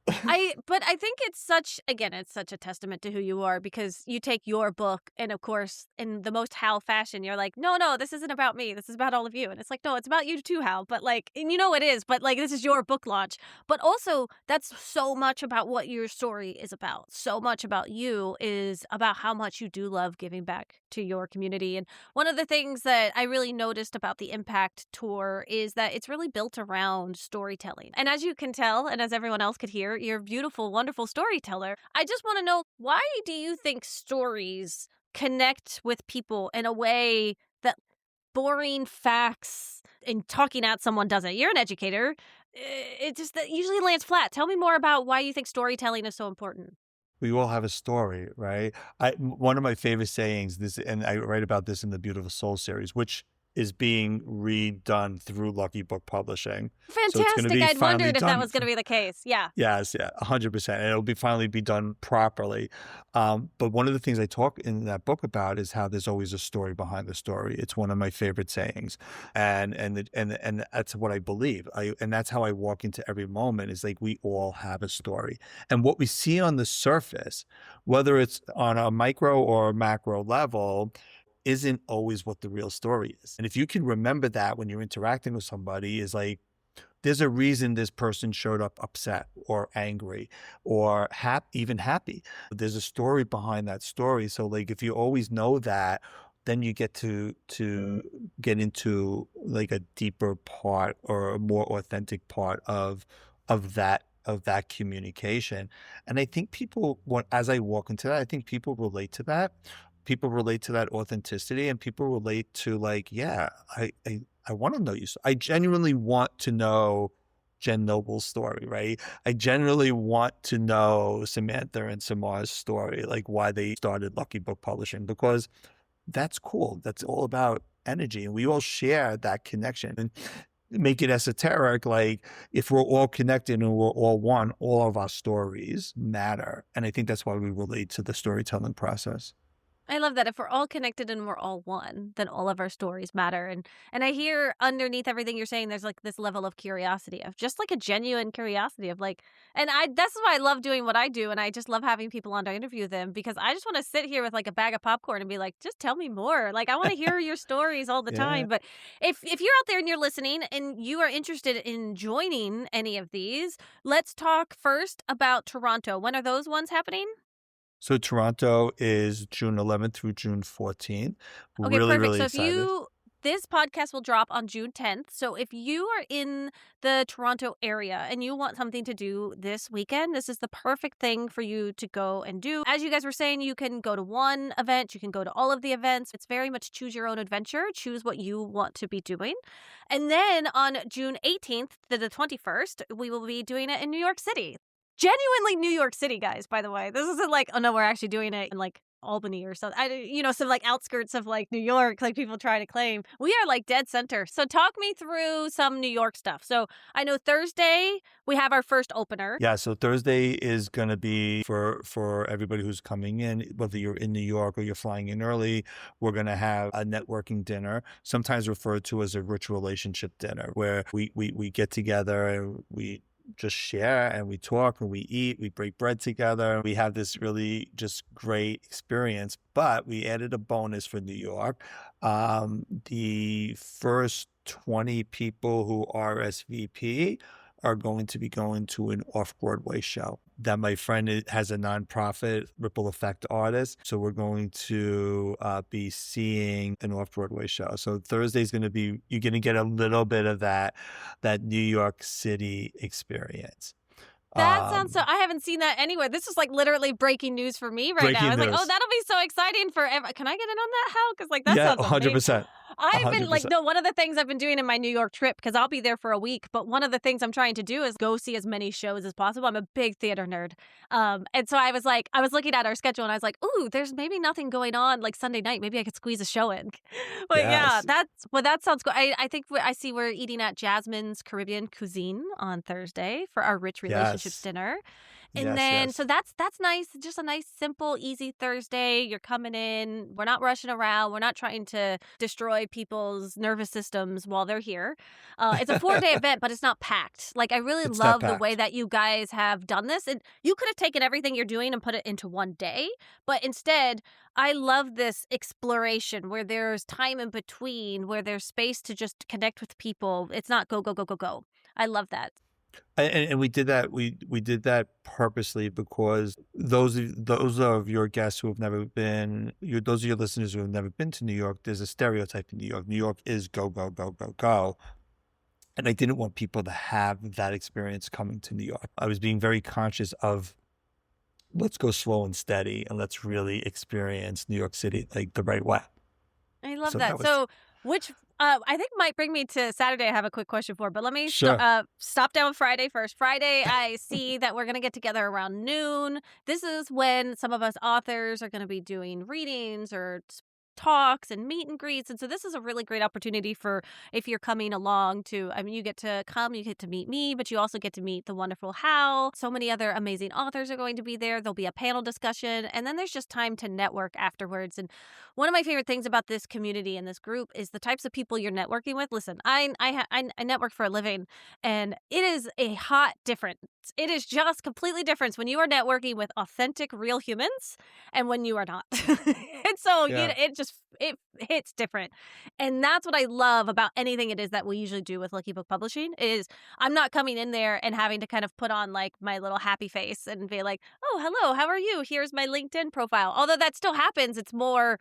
But I think it's such a testament to who you are because you take your book and of course in the most Hal fashion, you're like, no, this isn't about me. This is about all of you. And it's like, no, it's about you too, Hal. But like, and you know it is, but like, this is your book launch. But also that's so much about what your story is about. So much about you is about how much you do love giving back to your community. And one of the things that I really noticed about the Impact Tour is that it's really built around storytelling. And as you can tell, and as everyone else could hear, you're a beautiful, wonderful storyteller. I just want to know, why do you think stories connect with people in a way that boring facts and talking at someone doesn't? You're an educator. It just that usually lands flat. Tell me more about why you think storytelling is so important. We all have a story, right? One of my favorite sayings, this, and I write about this in the Beautiful Soul series, which is being redone through Lucky Book Publishing. So it's going to Fantastic. be I'd finally wondered if that done. was going to be the case. Yeah. Yes, yeah, 100%. And it'll be finally be done properly. But one of the things I talk in that book about is how there's always a story behind the story. It's one of my favorite sayings, and that's what I believe. And that's how I walk into every moment. Is like we all have a story, and what we see on the surface, whether it's on a micro or macro level, isn't always what the real story is. And if you can remember that when you're interacting with somebody, is like, there's a reason this person showed up upset or angry or even happy. There's a story behind that story. So like, if you always know that, then you get to get into like a deeper part or a more authentic part of that communication. And I think people, as I walk into that, I think people relate to that. People relate to that authenticity, and people relate to like, yeah, I want to know you. I genuinely want to know Jenn Noble's story, right? I genuinely want to know Samantha and Samar's story, like why they started Lucky Book Publishing, because that's cool. That's all about energy, and we all share that connection. And make it esoteric, like if we're all connected and we're all one, all of our stories matter. And I think that's why we relate to the storytelling process. I love that. If we're all connected and we're all one, then all of our stories matter. And I hear underneath everything you're saying, there's like this level of curiosity, of just like a genuine curiosity of like, and that's why I love doing what I do. And I just love having people on to interview them, because I just want to sit here with like a bag of popcorn and be like, just tell me more. Like, I want to hear your stories all the Yeah. time. But if you're out there and you're listening and you are interested in joining any of these, let's talk first about Toronto. When are those ones happening? So Toronto is June 11th through June 14th. Okay, Really, perfect. really So if excited. this podcast will drop on June 10th. So if you are in the Toronto area and you want something to do this weekend, this is the perfect thing for you to go and do. As you guys were saying, you can go to one event, you can go to all of the events. It's very much choose your own adventure, choose what you want to be doing. And then on June 18th to the 21st, we will be doing it in New York City. Genuinely New York City, guys, by the way. This isn't like, oh no, we're actually doing it in like Albany or something. Some like outskirts of like New York, like people try to claim. We are like dead center. So talk me through some New York stuff. So I know Thursday we have our first opener. Yeah, so Thursday is going to be for everybody who's coming in, whether you're in New York or you're flying in early. We're going to have a networking dinner, sometimes referred to as a rich relationship dinner, where we get together and we just share and we talk and we eat, we break bread together. We have this really just great experience, but we added a bonus for New York. The first 20 people who RSVP are going to be going to an off-Broadway show that my friend has a nonprofit, Ripple Effect Artist. So we're going to be seeing an off-Broadway show. So Thursday's going to be, you're going to get a little bit of that New York City experience. That sounds so. I haven't seen that anywhere. This is like literally breaking news for me right now. I was like, oh, that'll be so exciting for Can I get in on that, Hal? Because like that sounds 100%. I've been like, no, one of the things I've been doing in my New York trip, because I'll be there for a week, but one of the things I'm trying to do is go see as many shows as possible. I'm a big theater nerd. And so I was looking at our schedule and I was like, ooh, there's maybe nothing going on like Sunday night. Maybe I could squeeze a show in. But Yes. yeah, that sounds good. I think I see we're eating at Jasmine's Caribbean Cuisine on Thursday for our rich relationships dinner. And Yes, then, yes. so that's nice. Just a nice, simple, easy Thursday. You're coming in. We're not rushing around. We're not trying to destroy people's nervous systems while they're here. It's a 4-day event, but it's not packed. Like, I really It's not love the way packed. that you guys have done this. And you could have taken everything you're doing and put it into one day. But instead, I love this exploration where there's time in between, where there's space to just connect with people. It's not go, go, go, go, go. I love that. And we did that. We did that purposely because those of your guests who have never been, those of your listeners who have never been to New York, there's a stereotype in New York. New York is go, go, go, go, go. And I didn't want people to have that experience coming to New York. I was being very conscious of, let's go slow and steady and let's really experience New York City like the right way. I love So that. that was So, which I think might bring me to Saturday. I have a quick question for, but let me sure. stop down with Friday first. Friday, I see that we're going to get together around noon. This is when some of us authors are going to be doing readings or talks and meet and greets. And so this is a really great opportunity for, if you're coming along to, I mean, you get to come, you get to meet me, but you also get to meet the wonderful Hal. So many other amazing authors are going to be there. There'll be a panel discussion, and then there's just time to network afterwards. And one of my favorite things about this community and this group is the types of people you're networking with. Listen, I network for a living, and it is a hot difference. It is just completely different when you are networking with authentic, real humans and when you are not. And so Yeah. it hits different. And that's what I love about anything it is that we usually do with Lucky Book Publishing is I'm not coming in there and having to kind of put on like my little happy face and be like, oh, hello, how are you? Here's my LinkedIn profile. Although that still happens, it's more,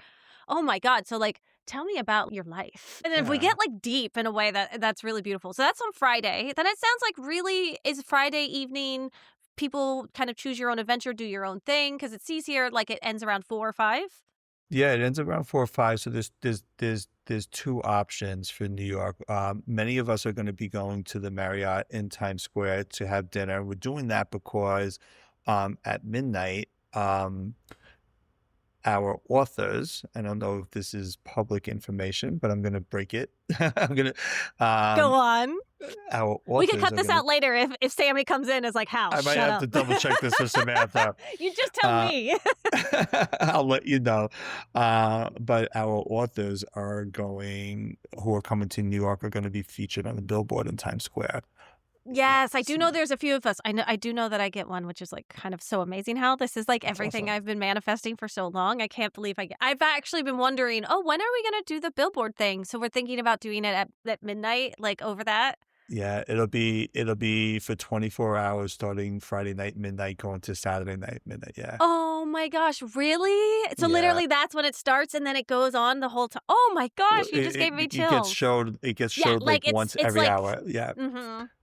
oh my God. So like, tell me about your life. And if we Yeah. get like deep in a way that's really beautiful. So that's on Friday. Then it sounds like really is Friday evening. People kind of choose your own adventure, do your own thing. Cause it sees here like it ends around 4 or 5. Yeah, it ends around 4 or 5. So there's two options for New York. Many of us are going to be going to the Marriott in Times Square to have dinner. We're doing that because at midnight, our authors, I don't know if this is public information, but I'm going to break it. I'm going to, Go on. our We can authors cut are this gonna, out later if Sammy comes in as like, Hal, I might shut have to up. double check this with Samantha. You just tell Uh, me. I'll let you know. But our authors who are coming to New York are going to be featured on the billboard in Times Square. Yes, I do know there's a few of us. I do know that I get one, which is like kind of so amazing, Hal. This is like That's everything awesome. I've been manifesting for so long. I can't believe I've actually been wondering, oh, when are we going to do the billboard thing? So we're thinking about doing it at midnight, like over that. Yeah, it'll be for 24 hours starting Friday night midnight going to Saturday night midnight. Yeah. Oh my gosh, really? So Yeah. literally that's when it starts and then it goes on the whole time. Oh my Well, gosh, you just gave me it gets chills. showed Yeah, like like once it's every like hour. Yeah.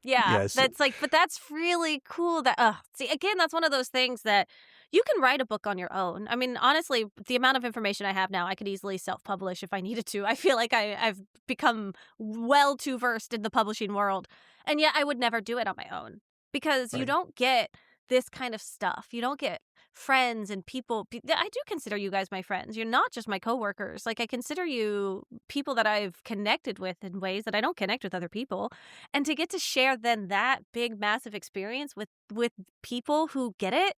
yeah, Yes. that's like, but that's really cool that see, again, that's one of those things that you can write a book on your own. I mean, honestly, the amount of information I have now, I could easily self-publish if I needed to. I feel like I've become well too versed in the publishing world. And yet I would never do it on my own because you Right. don't get this kind of stuff. You don't get friends and people. I do consider you guys my friends. You're not just my coworkers. Like I consider you people that I've connected with in ways that I don't connect with other people. And to get to share then that big, massive experience with people who get it,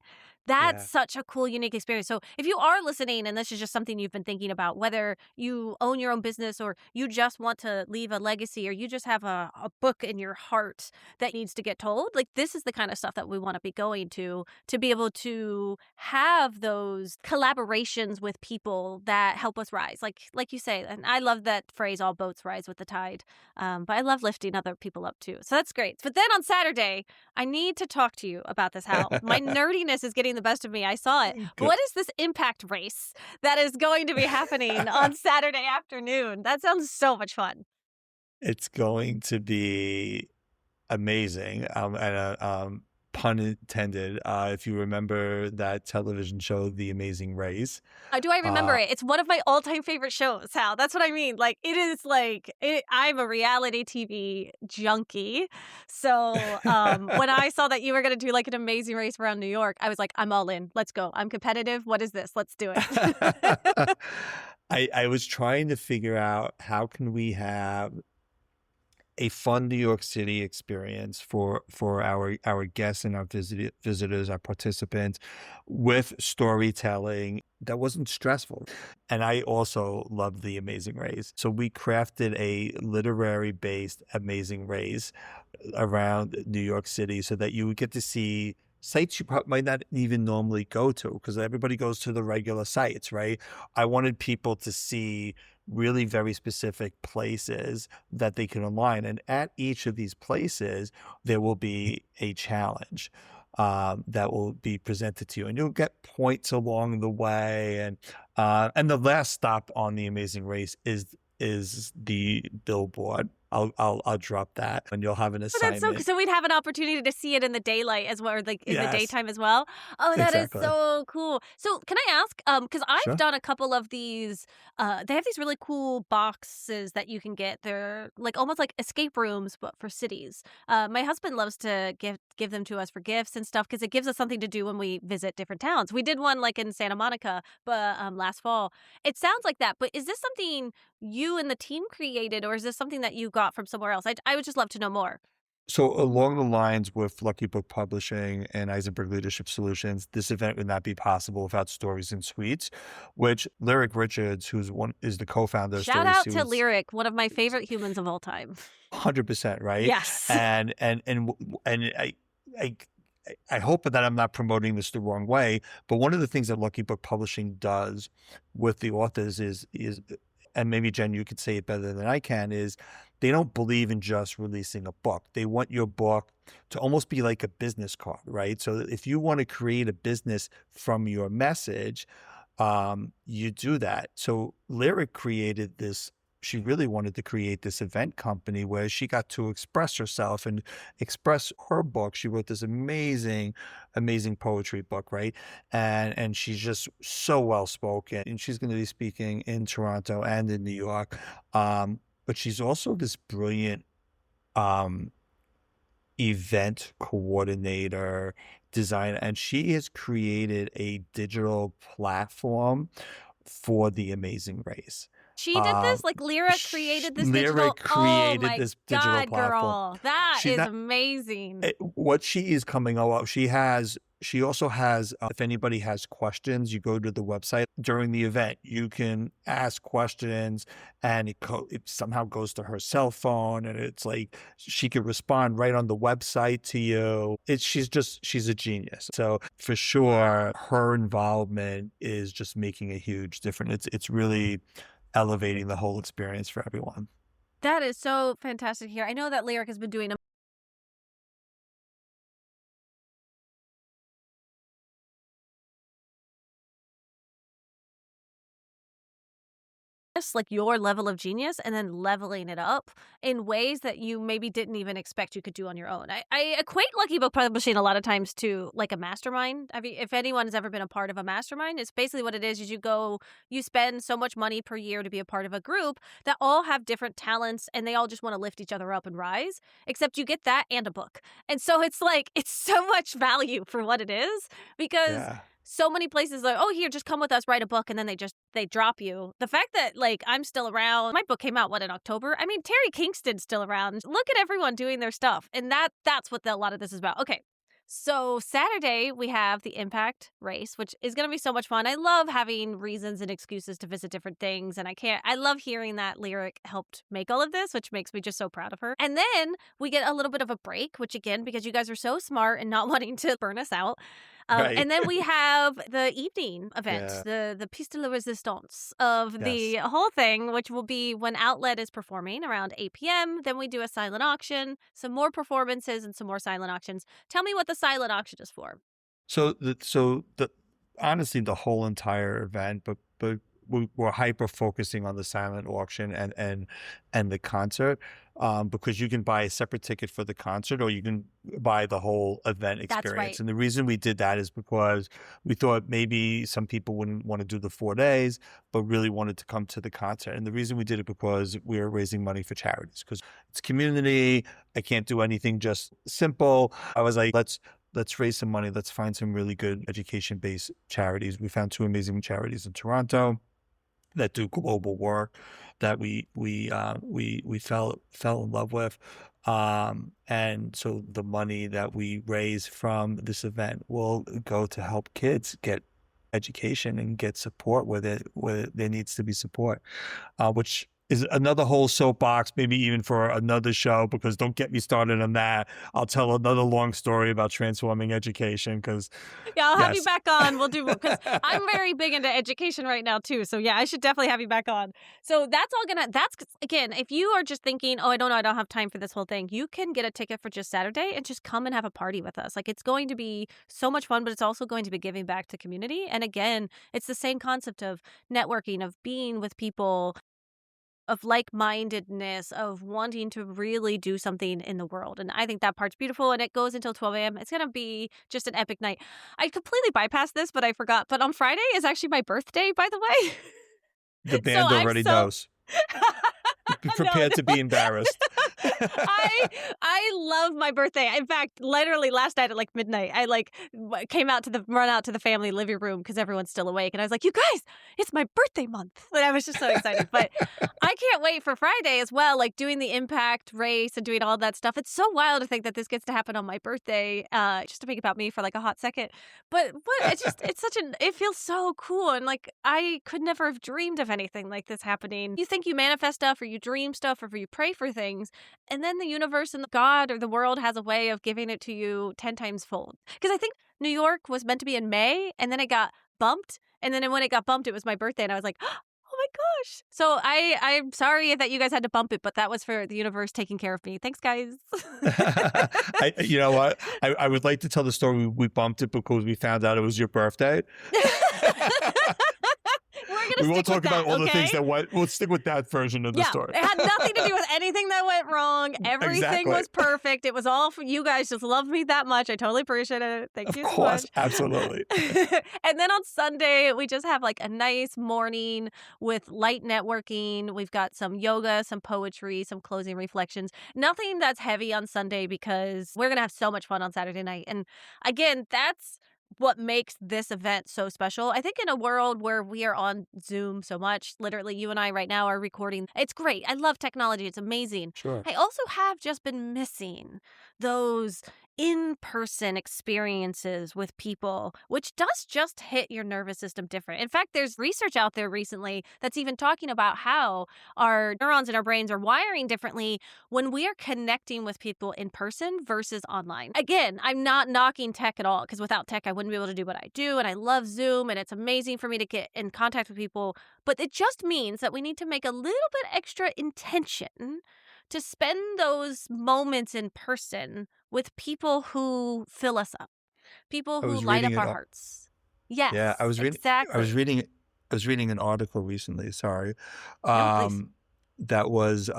that's Yeah. such a cool, unique experience. So if you are listening and this is just something you've been thinking about, whether you own your own business or you just want to leave a legacy or you just have a book in your heart that needs to get told, like this is the kind of stuff that we want to be going to be able to have those collaborations with people that help us rise. Like you say, and I love that phrase, all boats rise with the tide. But I love lifting other people up too. So that's great. But then on Saturday, I need to talk to you about this, Hal. My nerdiness is getting the best of me. I saw it. But Good. what is this impact race that is going to be happening on Saturday afternoon? That sounds so much fun. It's going to be amazing. And pun intended. If you remember that television show, The Amazing Race. Do I remember Uh, it? It's one of my all-time favorite shows, Hal. That's what I mean. Like, it is like, I'm a reality TV junkie. So when I saw that you were going to do like an amazing race around New York, I was like, I'm all in. Let's go. I'm competitive. What is this? Let's do it. I was trying to figure out how can we have a fun New York City experience for our guests and our visitors, our participants, with storytelling that wasn't stressful. And I also love the Amazing Race. So we crafted a literary based Amazing Race around New York City so that you would get to see sites you might not even normally go to, because everybody goes to the regular sites, right? I wanted people to see really very specific places that they can align. And at each of these places, there will be a challenge that will be presented to you, and you'll get points along the way. And the last stop on the Amazing Race is the billboard. I'll drop that, and you'll have an Oh, that's assignment. so we'd have an opportunity to see it in the daylight as well, or like in the Yes, daytime as well. Oh, that is exactly. so cool. So can I ask, because I've Sure. done a couple of these, they have these really cool boxes that you can get. They're like almost like escape rooms, but for cities. My husband loves to give them to us for gifts and stuff because it gives us something to do when we visit different towns. We did one like in Santa Monica, but last fall. It sounds like that, but is this something you and the team created, or is this something that you got from somewhere else? I would just love to know more. So along the lines with Lucky Book Publishing and Eisenberg Leadership Solutions, this event would not be possible without Stories and Sweets, which Lyric Richards, is the co-founder of Shout Stories out and to Sweets, Lyric, one of my favorite humans of all time. 100%, right? Yes. And I I hope that I'm not promoting this the wrong way, but one of the things that Lucky Book Publishing does with the authors is, and maybe Jenn, you could say it better than I can, is they don't believe in just releasing a book. They want your book to almost be like a business card, right? So if you want to create a business from your message, you do that. So Lyric created this. She really wanted to create this event company where she got to express herself and express her book. She wrote this amazing, amazing poetry book, right? And she's just so well spoken. And she's going to be speaking in Toronto and in New York. But she's also this brilliant um, event coordinator, designer, and she has created a digital platform for the Amazing Race. She did this? Um, Like Lyra created this Lyric digital. Oh created my this digital God, platform. girl. That She's is not amazing. what she is coming up. She also has. If anybody has questions, you go to the website during the event. You can ask questions, and it somehow goes to her cell phone, and it's like she could respond right on the website to you. She's a genius. So for sure, her involvement is just making a huge difference. It's really elevating the whole experience for everyone. That is so fantastic here. I know that Lyric has been doing like your level of genius and then leveling it up in ways that you maybe didn't even expect you could do on your own. I equate Lucky Book Publishing a lot of times to like a mastermind. I mean, if anyone has ever been a part of a mastermind, it's basically what it is you spend so much money per year to be a part of a group that all have different talents and they all just want to lift each other up and rise, except you get that and a book. And so it's like, it's so much value for what it is because Yeah. so many places like, oh, here, just come with us, write a book, and then they drop you. The fact that like I'm still around, my book came out in October. I mean, Terry Kingston's still around. Look at everyone doing their stuff, and that's what a lot of this is about. Okay. So Saturday we have the Impact Race, which is going to be so much fun. I love having reasons and excuses to visit different things, and I love hearing that Lyric helped make all of this, which makes me just so proud of her. And then we get a little bit of a break, which again, because you guys are so smart and not wanting to burn us out. Right. And then we have the evening event, Yeah. the piece de la resistance of the Yes. whole thing, which will be when Outlet is performing around 8 p.m. Then we do a silent auction, some more performances, and some more silent auctions. Tell me what the silent auction is for. So honestly, the whole entire event, but we're hyper focusing on the silent auction and the concert, because you can buy a separate ticket for the concert or you can buy the whole event That's experience. right. And the reason we did that is because we thought maybe some people wouldn't want to do the 4 days, but really wanted to come to the concert. And the reason we did it because we were raising money for charities, because it's community. I can't do anything just simple. I was like, let's raise some money. Let's find some really good education-based charities. We found two amazing charities in Toronto. that do global work that we fell in love with. And so the money that we raise from this event will go to help kids get education and get support where there needs to be support, which is another whole soapbox, maybe even for another show, because don't get me started on that. I'll tell another long story about transforming education because, Yeah, I'll have you yes. back on. We'll do, because I'm very big into education right now too. So yeah, I should definitely have you back on. So that's again, if you are just thinking, oh, I don't have time for this whole thing, you can get a ticket for just Saturday and just come and have a party with us. Like, it's going to be so much fun, but it's also going to be giving back to community. And again, it's the same concept of networking, of being with people, of like-mindedness, of wanting to really do something in the world. And I think that part's beautiful, and it goes until 12 a.m. It's going to be just an epic night. I completely bypassed this, but I forgot. But on Friday is actually my birthday, by the way. The So band I'm already so... knows. Be prepared to be embarrassed. I love my birthday. In fact, literally last night at like midnight, I run out to the family living room because everyone's still awake, and I was like, "You guys, it's my birthday month!" And I was just so excited. But I can't wait for Friday as well, like doing the impact race and doing all that stuff. It's so wild to think that this gets to happen on my birthday, just to think about me for like a hot second. But it feels so cool, and like I could never have dreamed of anything like this happening. You think you manifest stuff, or you dream stuff, or you pray for things, and then the universe and God or the world has a way of giving it to you 10 times fold. Because I think New York was meant to be in May, and then it got bumped. And then when it got bumped, it was my birthday, and I was like, oh my gosh. So I'm sorry that you guys had to bump it, but that was for the universe taking care of me. Thanks, guys. You know what? I would like to tell the story. We bumped it because we found out it was your birthday. We won't talk about all the things that went. We'll stick with that version of the story. It had nothing to do with anything that went wrong. Everything was perfect. It was all for you guys. Just loved me that much. I totally appreciate it. Thank you so much. Absolutely. And then on Sunday, we just have like a nice morning with light networking. We've got some yoga, some poetry, some closing reflections. Nothing that's heavy on Sunday because we're going to have so much fun on Saturday night. And again, that's what makes this event so special. I think in a world where we are on Zoom so much, literally you and I right now are recording. It's great. I love technology. It's amazing. Sure. I also have just been missing those in-person experiences with people, which does just hit your nervous system different. In fact, there's research out there recently that's even talking about how our neurons in our brains are wiring differently when we are connecting with people in person versus online. Again, I'm not knocking tech at all, because without tech, I wouldn't be able to do what I do. And I love Zoom, and it's amazing for me to get in contact with people. But it just means that we need to make a little bit extra intention to spend those moments in person with people who fill us up, people who light up our hearts. Yes, yeah, exactly. I was reading an article recently. Sorry, No, please. that was.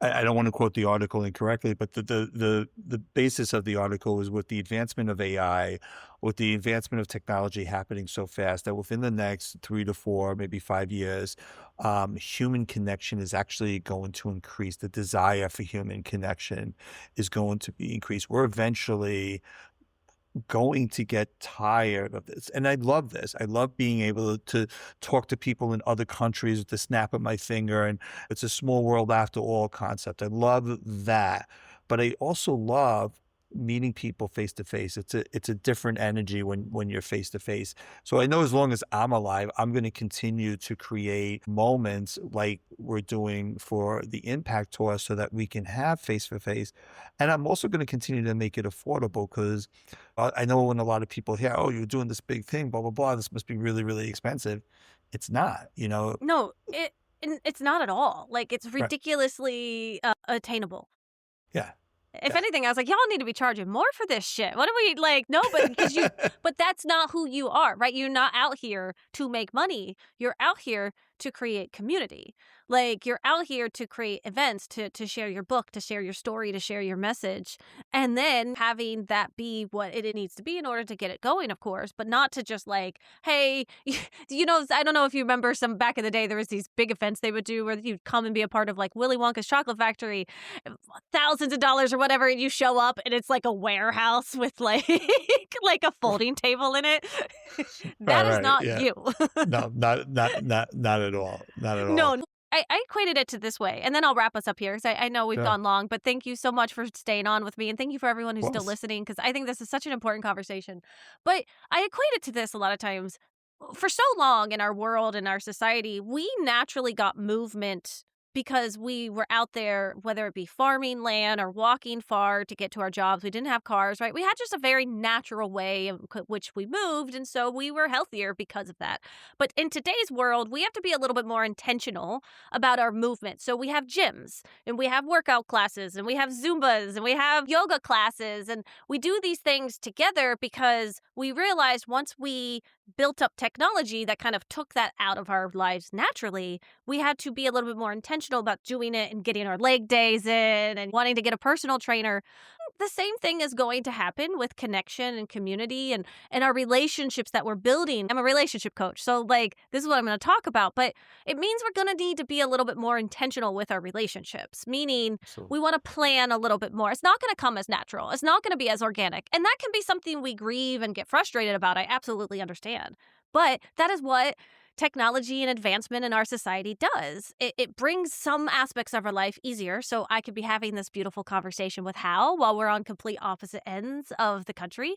I don't want to quote the article incorrectly, but the basis of the article is with the advancement of AI, with the advancement of technology happening so fast that within the next 3 to 4, maybe 5 years, human connection is actually going to increase. The desire for human connection is going to be increased. We're eventually going to get tired of this. And I love this. I love being able to talk to people in other countries with the snap of my finger. And it's a small world after all concept. I love that. But I also love meeting people face to face. It's a different energy when you're face to face. So I know as long as I'm alive, I'm going to continue to create moments like we're doing for the Impact Tour so that we can have face to face. And I'm also going to continue to make it affordable, because I know when a lot of people hear, oh, you're doing this big thing, blah, blah, blah, this must be really, really expensive. It's not, No, it's not at all. Like, it's ridiculously attainable. Yeah. If anything, I was like, y'all need to be charging more for this shit. What do we like? No, but that's not who you are, right? You're not out here to make money. You're out here to create community. Like, you're out here to create events, to share your book, to share your story, to share your message, and then having that be what it needs to be in order to get it going, of course, but not to just like, hey, I don't know if you remember some back in the day, there was these big events they would do where you'd come and be a part of like Willy Wonka's chocolate factory, thousands of dollars or whatever, and you show up and it's like a warehouse with like like a folding table in it. That is Right. not Yeah. you. No, not at all. Not at all. No, I equated it to this way, and then I'll wrap us up here because I know we've Yeah. Of gone long, but thank you so much for staying on with me, and thank you for everyone who's still course. listening because I think this is such an important conversation. But I equate it to this a lot of times. For so long in our world and our society, we naturally got movement because we were out there, whether it be farming land or walking far to get to our jobs. We didn't have cars, right? We had just a very natural way in which we moved. And so we were healthier because of that. But in today's world, we have to be a little bit more intentional about our movement. So we have gyms and we have workout classes and we have Zumbas and we have yoga classes. And we do these things together because we realized once we built up technology that kind of took that out of our lives naturally, we had to be a little bit more intentional about doing it and getting our leg days in and wanting to get a personal trainer. The same thing is going to happen with connection and community and our relationships that we're building. I'm a relationship coach, so like this is what I'm going to talk about, but it means we're going to need to be a little bit more intentional with our relationships, meaning Absolutely. we want to plan a little bit more. It's not going to come as natural. It's not going to be as organic. And that can be something we grieve and get frustrated about. I absolutely understand. But that is what technology and advancement in our society does. It brings some aspects of our life easier. So I could be having this beautiful conversation with Hal while we're on complete opposite ends of the country.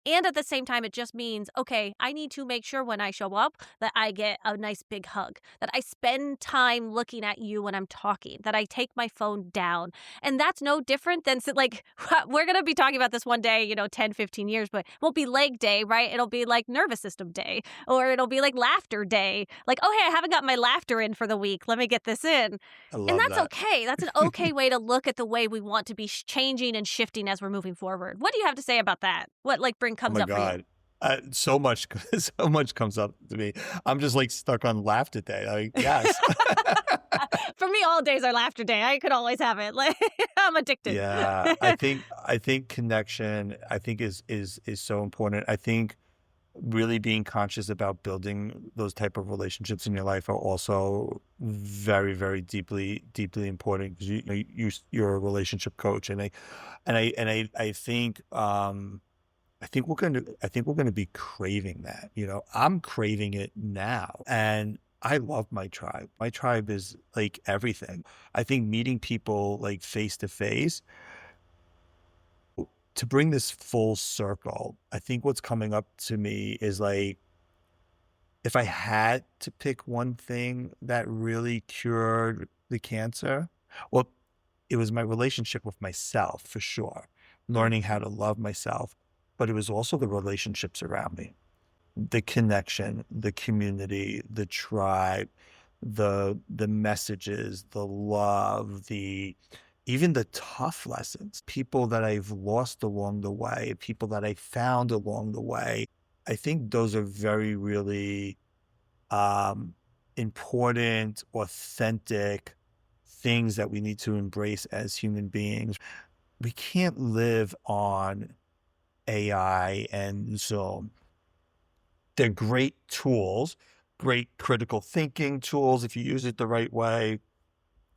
And at the same time, it just means, okay, I need to make sure when I show up that I get a nice big hug, that I spend time looking at you when I'm talking, that I take my phone down. And that's no different than like, we're going to be talking about this one day, 10, 15 years, but it won't be leg day, right? It'll be like nervous system day, or it'll be like laughter day. Like, oh, hey, I haven't got my laughter in for the week. Let me get this in. I And love that's that. okay. That's an okay way to look at the way we want to be changing and shifting as we're moving forward. What do you have to say about that? What Oh comes my up for you? God. So much, so much comes up to me. I'm just like stuck on laughter day. Like, yes. For me, all days are laughter day. I could always have it. Like, I'm addicted. Yeah. I think connection, I think is so important. I think really being conscious about building those type of relationships in your life are also very, very deeply important because you're a relationship coach, and I think we're gonna be craving that. I'm craving it now, and I love my tribe. My tribe is like everything. I think meeting people like face to face, to bring this full circle, I think what's coming up to me is like, if I had to pick one thing that really cured the cancer, well, it was my relationship with myself for sure, learning how to love myself, but it was also the relationships around me, the connection, the community, the tribe, the messages, the love, even the tough lessons, people that I've lost along the way, people that I found along the way. I think those are very, really important, authentic things that we need to embrace as human beings. We can't live on AI and Zoom. They're great tools, great critical thinking tools if you use it the right way.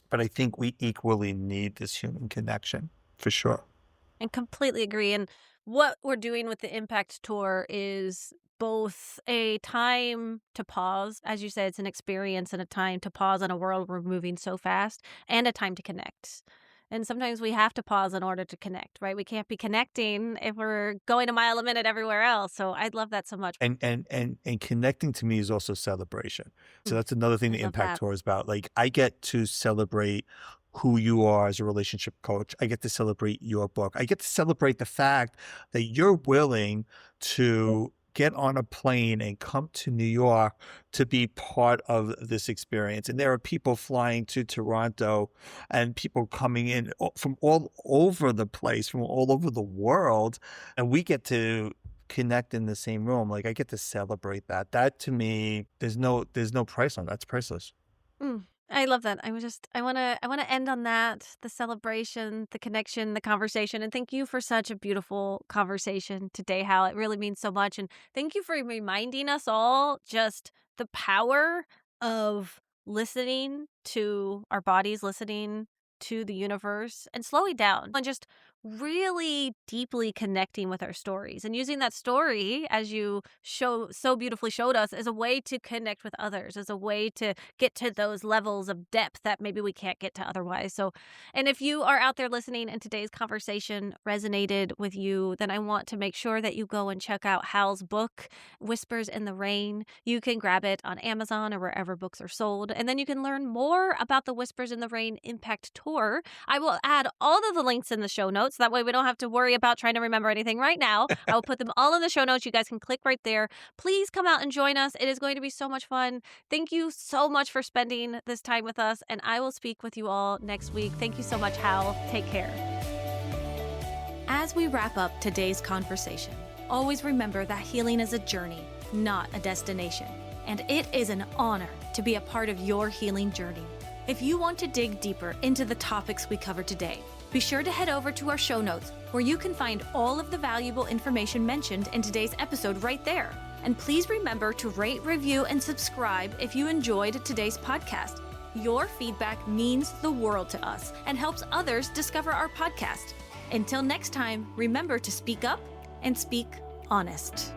But I think we equally need this human connection for sure. And completely agree. And what we're doing with the Impact Tour is both a time to pause. As you said, it's an experience and a time to pause in a world we're moving so fast, and a time to connect. And sometimes we have to pause in order to connect, right? We can't be connecting if we're going a mile a minute everywhere else. So I love that so much. And connecting to me is also celebration. So that's another thing I the love Impact that. Tour is about. Like, I get to celebrate who you are as a relationship coach. I get to celebrate your book. I get to celebrate the fact that you're willing to get on a plane and come to New York to be part of this experience. And there are people flying to Toronto and people coming in from all over the place, from all over the world. And we get to connect in the same room. Like I get to celebrate that. That to me, there's no price on that. That's priceless. I love that. I want to end on that, the celebration, the connection, the conversation. And thank you for such a beautiful conversation today, Hal. It really means so much. And thank you for reminding us all just the power of listening to our bodies, listening to the universe, and slowing down and just really deeply connecting with our stories and using that story, as you so beautifully showed us, as a way to connect with others, as a way to get to those levels of depth that maybe we can't get to otherwise. So, and if you are out there listening and today's conversation resonated with you, then I want to make sure that you go and check out Hal's book, Whispers in the Rain. You can grab it on Amazon or wherever books are sold. And then you can learn more about the Whispers in the Rain Impact Tour. I will add all of the links in the show notes. That way we don't have to worry about trying to remember anything right now. I will put them all in the show notes. You guys can click right there. Please come out and join us. It is going to be so much fun. Thank you so much for spending this time with us, and I will speak with you all next week. Thank you so much, Hal. Take care. As we wrap up today's conversation, always remember that healing is a journey, not a destination. And it is an honor to be a part of your healing journey. If you want to dig deeper into the topics we covered today, be sure to head over to our show notes, where you can find all of the valuable information mentioned in today's episode right there. And please remember to rate, review, and subscribe if you enjoyed today's podcast. Your feedback means the world to us and helps others discover our podcast. Until next time, remember to speak up and speak honest.